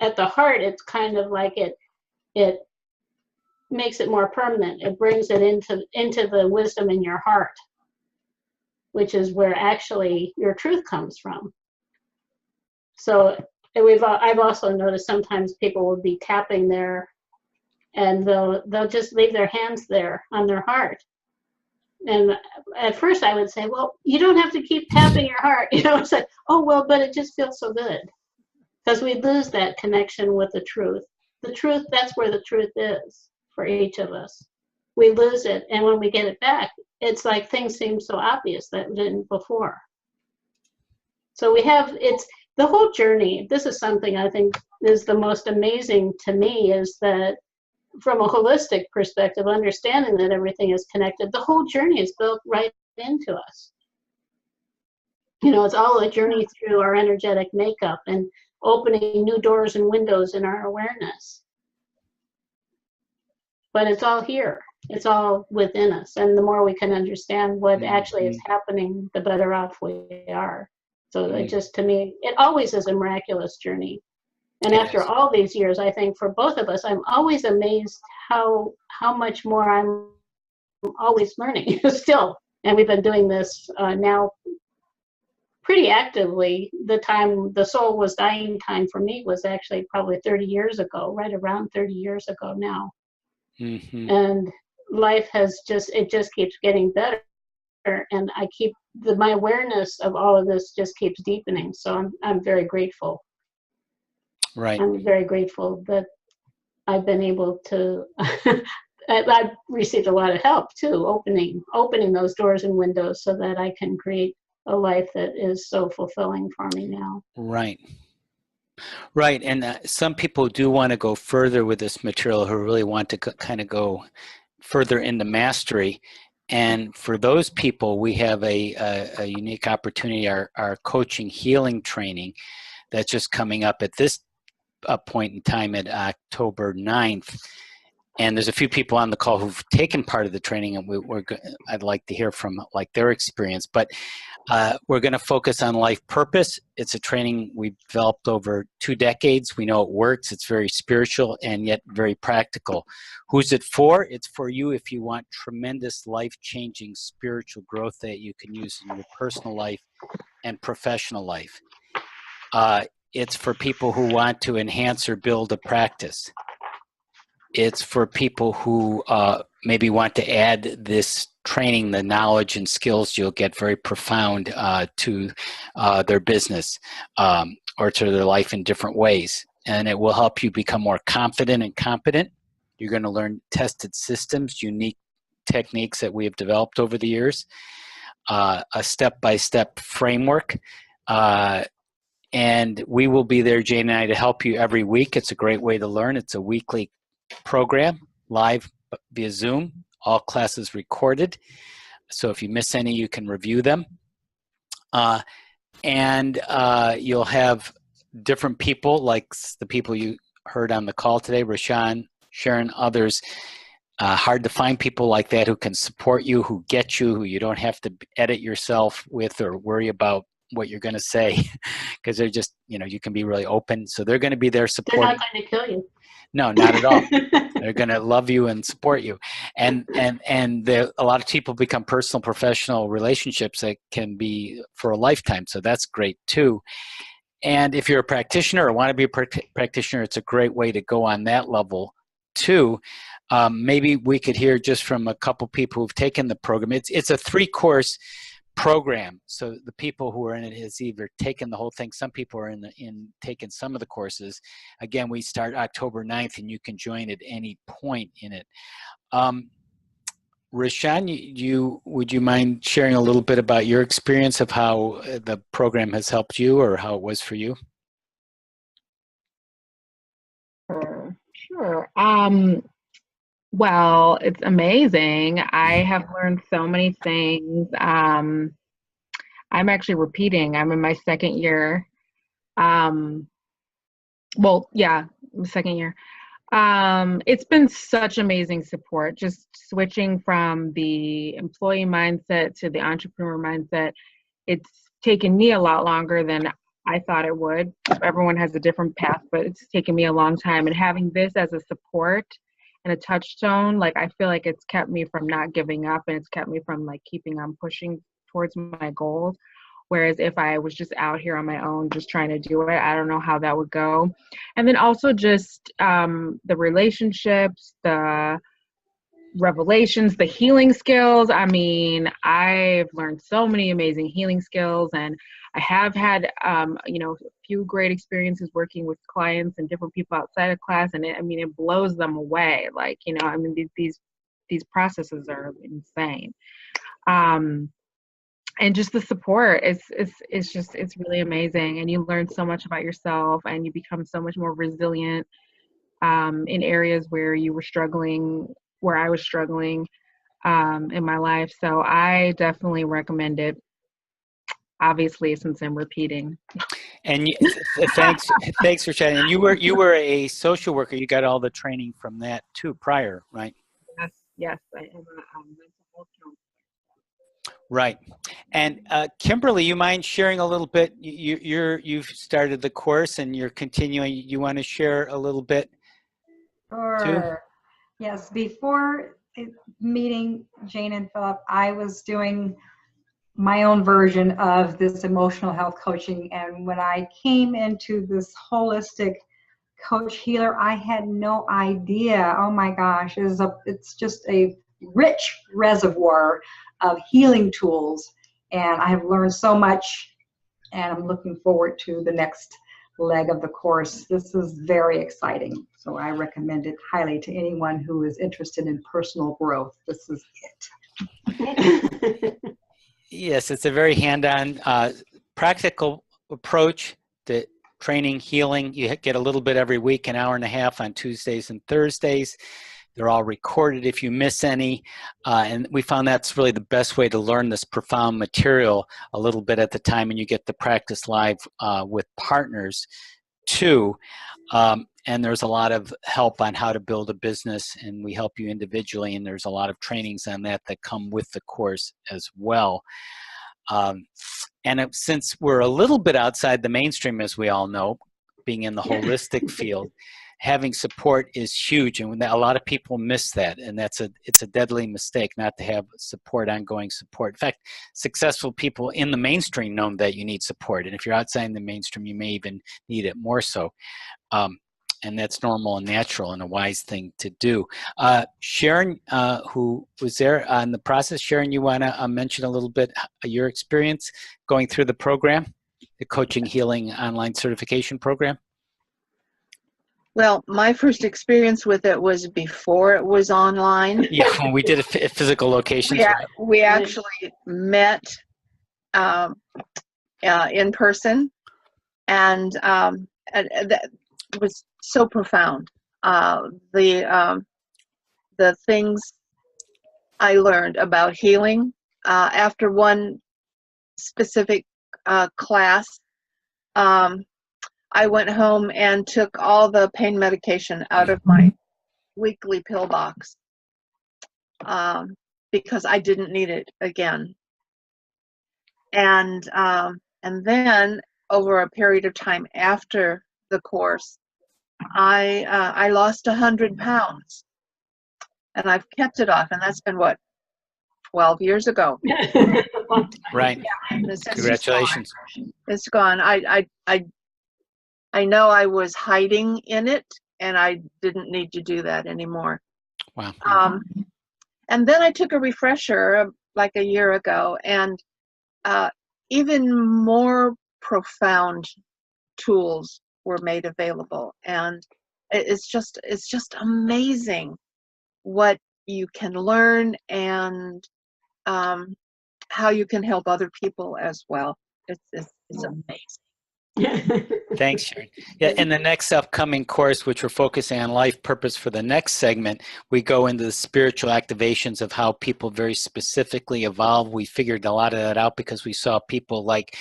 at the heart, it's kind of like it makes it more permanent. It brings it into the wisdom in your heart, which is where actually your truth comes from. So I've also noticed sometimes people will be tapping there, and they'll just leave their hands there on their heart. And at first I would say, well, you don't have to keep tapping your heart. You know, it's like, oh, well, but it just feels so good. Because we lose that connection with the truth. The truth, that's where the truth is for each of us. We lose it, and when we get it back, it's like things seem so obvious that didn't before. So it's the whole journey. This is something I think is the most amazing to me, is that from a holistic perspective, understanding that everything is connected, the whole journey is built right into us. You know, it's all a journey through our energetic makeup and opening new doors and windows in our awareness. But it's all here. It's all within us. And the more we can understand what actually is happening, the better off we are. So it just, to me, it always is a miraculous journey. And after all these years, I think for both of us, I'm always amazed how much more I'm always learning still. And we've been doing this now pretty actively. The soul was dying time for me was actually probably 30 years ago, right around 30 years ago now. Mm-hmm. And life just keeps getting better. And my awareness of all of this just keeps deepening. So I'm very grateful. Right. I'm very grateful that I've been able to, I've received a lot of help too, opening those doors and windows so that I can create a life that is so fulfilling for me now. Right. Right. And some people do want to go further with this material, who really want to kind of go further into mastery. And for those people, we have a unique opportunity, our coaching healing training that's just coming up at this point in time at October 9th. And there's a few people on the call who've taken part of the training, and I'd like to hear from their experience. But we're going to focus on life purpose. It's a training we've developed over 2 decades. We know it works. It's very spiritual and yet very practical. Who's it for? It's for you if you want tremendous life-changing spiritual growth that you can use in your personal life and professional life. It's for people who want to enhance or build a practice. It's for people who maybe want to add this training, the knowledge and skills you'll get very profound to their business or to their life in different ways. And it will help you become more confident and competent. You're going to learn tested systems, unique techniques that we have developed over the years, a step-by-step framework. And we will be there, Jane and I, to help you every week. It's a great way to learn. It's a weekly program, live via Zoom, all classes recorded. So if you miss any, you can review them. And you'll have different people, like the people you heard on the call today, Rashawn, Sharon, others. Hard to find people like that who can support you, who get you, who you don't have to edit yourself with or worry about what you're going to say, because they're just, you can be really open. So they're going to be there They're supporting. not going to kill you. No, not at all. They're going to love you and support you. And a lot of people become personal, professional relationships that can be for a lifetime. So that's great too. And if you're a practitioner or want to be a practitioner, it's a great way to go on that level too. Maybe we could hear just from a couple people who've taken the program. It's a 3-course program. So the people who are in it has either taken the whole thing. Some people are in taking some of the courses. Again, we start October 9th, and you can join at any point in it. Rashawn, would you mind sharing a little bit about your experience of how the program has helped you or how it was for you? Sure. Well, it's amazing. I have learned so many things. I'm actually repeating. I'm in my second year. Second year. It's been such amazing support, just switching from the employee mindset to the entrepreneur mindset. It's taken me a lot longer than I thought it would. Everyone has a different path, but it's taken me a long time. And having this as a support and a touchstone, I feel like it's kept me from not giving up, and it's kept me from keeping on pushing towards my goals. Whereas if I was just out here on my own, just trying to do it, I don't know how that would go. And then also just the relationships, the revelations, the healing skills. I mean, I've learned so many amazing healing skills, and I have had, a few great experiences working with clients and different people outside of class. And it blows them away. These processes are insane. And just the support it's really amazing. And you learn so much about yourself, and you become so much more resilient in areas where you were struggling, where I was struggling in my life. So I definitely recommend it, obviously, since I'm repeating. And thanks for chatting. And you were a social worker. You got all the training from that too prior, right? Yes, I am a mental health counselor. Right. And Kimberly, you mind sharing a little bit? You've started the course and you're continuing. You want to share a little bit? Sure. Yes. Before meeting Jane and Philip, I was doing my own version of this emotional health coaching. And when I came into this holistic coach healer, I had no idea. Oh my gosh, it's just a rich reservoir of healing tools. And I have learned so much, and I'm looking forward to the next leg of the course. This is very exciting. So I recommend it highly to anyone who is interested in personal growth. This is it. Yes, it's a very hands-on, practical approach to training, healing. You get a little bit every week, an hour and a half on Tuesdays and Thursdays. They're all recorded if you miss any. And we found that's really the best way to learn this profound material a little bit at the time, and you get to practice live with partners too. And there's a lot of help on how to build a business, and we help you individually, and there's a lot of trainings on that come with the course as well. And since we're a little bit outside the mainstream, as we all know, being in the holistic field, having support is huge, and a lot of people miss that, and it's a deadly mistake not to have support, ongoing support. In fact, successful people in the mainstream know that you need support, and if you're outside the mainstream, you may even need it more so. And that's normal and natural and a wise thing to do. Sharon, who was there on the process, Sharon, you want to mention a little bit your experience going through the program, the Coaching Healing Online Certification Program? Well, my first experience with it was before it was online. Yeah, when we did a physical locations. Yeah, Right? we actually met in person, and that was so profound. The things I learned about healing after one specific class, I went home and took all the pain medication out of my weekly pill box because I didn't need it again. And then over a period of time after the course, I lost 100 pounds, and I've kept it off, and that's been what, 12 years ago. Right. Congratulations. It's gone. I know I was hiding in it, and I didn't need to do that anymore. Wow. And then I took a refresher like a year ago, and even more profound tools were made available. And it's just amazing what you can learn and how you can help other people as well. It's amazing. Thanks, Sharon. Yeah, in the next upcoming course, which we're focusing on life purpose for the next segment, we go into the spiritual activations of how people very specifically evolve. We figured a lot of that out because we saw people like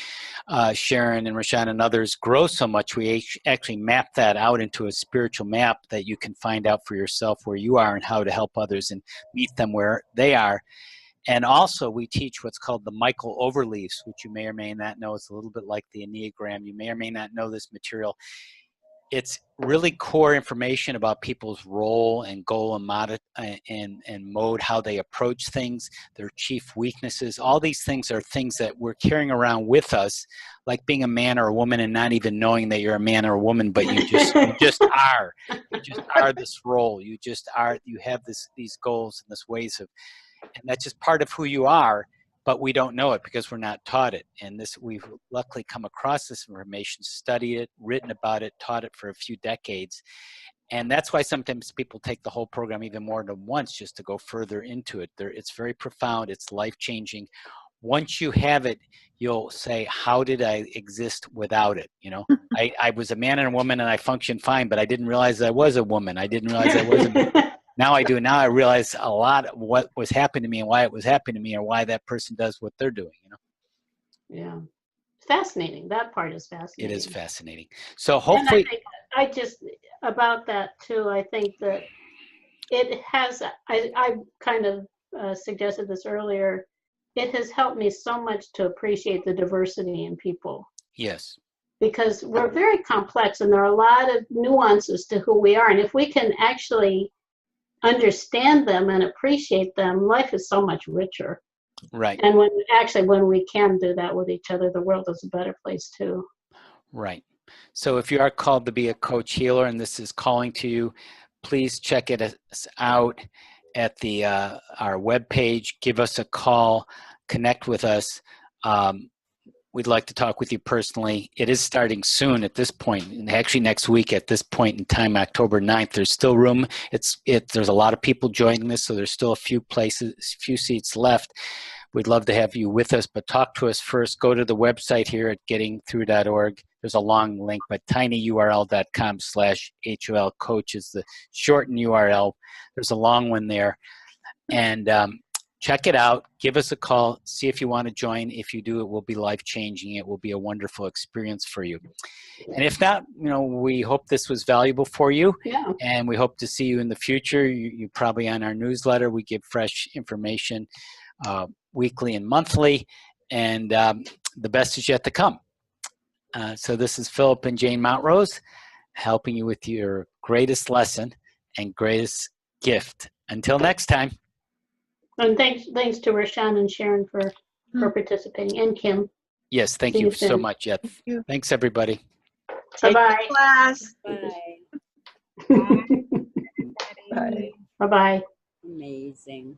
Sharon and Rashawn and others grow so much. We actually mapped that out into a spiritual map that you can find out for yourself where you are and how to help others and meet them where they are. And also we teach what's called the Michael overleaves, which you may or may not know. It's a little bit like the Enneagram. You may or may not know this material. It's really core information about people's role and goal and mode, how they approach things, their chief weaknesses. All these things are things that we're carrying around with us, like being a man or a woman and not even knowing that you're a man or a woman, but you just are. You just are this role. You just are. You have these goals and this ways of. And that's just part of who you are, but we don't know it because we're not taught it. And we've luckily come across this information, studied it, written about it, taught it for a few decades. And that's why sometimes people take the whole program even more than once just to go further into it. It's very profound. It's life-changing. Once you have it, you'll say, how did I exist without it? You know, I was a man and a woman and I functioned fine, but I didn't realize I was a woman. I didn't realize I was a man. Now I do. Now I realize a lot of what was happening to me and why it was happening to me or why that person does what they're doing, you know? Yeah. Fascinating. That part is fascinating. It is fascinating. So hopefully. And I just, about that too, I think that it has, I kind of suggested this earlier, it has helped me so much to appreciate the diversity in people. Yes. Because we're very complex and there are a lot of nuances to who we are. And if we can actually understand them and appreciate them, life is so much richer. Right. And when we can do that with each other, the world is a better place too. Right. So if you are called to be a coach healer and this is calling to you, please check it out at the our webpage. Give us a call, connect with us. We'd like to talk with you personally. It is starting soon at this point, and actually next week at this point in time, October 9th. There's still room. There's a lot of people joining this, so there's still a few seats left. We'd love to have you with us, but talk to us first. Go to the website here at gettingthrough.org. There's a long link, but tinyurl.com/HOL coach is the shortened URL. There's a long one there. And check it out. Give us a call. See if you want to join. If you do, it will be life-changing. It will be a wonderful experience for you. And if not, we hope this was valuable for you. Yeah. And we hope to see you in the future. You're probably on our newsletter. We give fresh information weekly and monthly. And the best is yet to come. So this is Philip and Jane Montrose helping you with your greatest lesson and greatest gift. Until next time. And thanks to Rashawn and Sharon for participating, and Kim. Yes, thank you so much. Yeah. Thanks, everybody. Bye-bye. Class. Bye. Bye. Bye-bye. Amazing.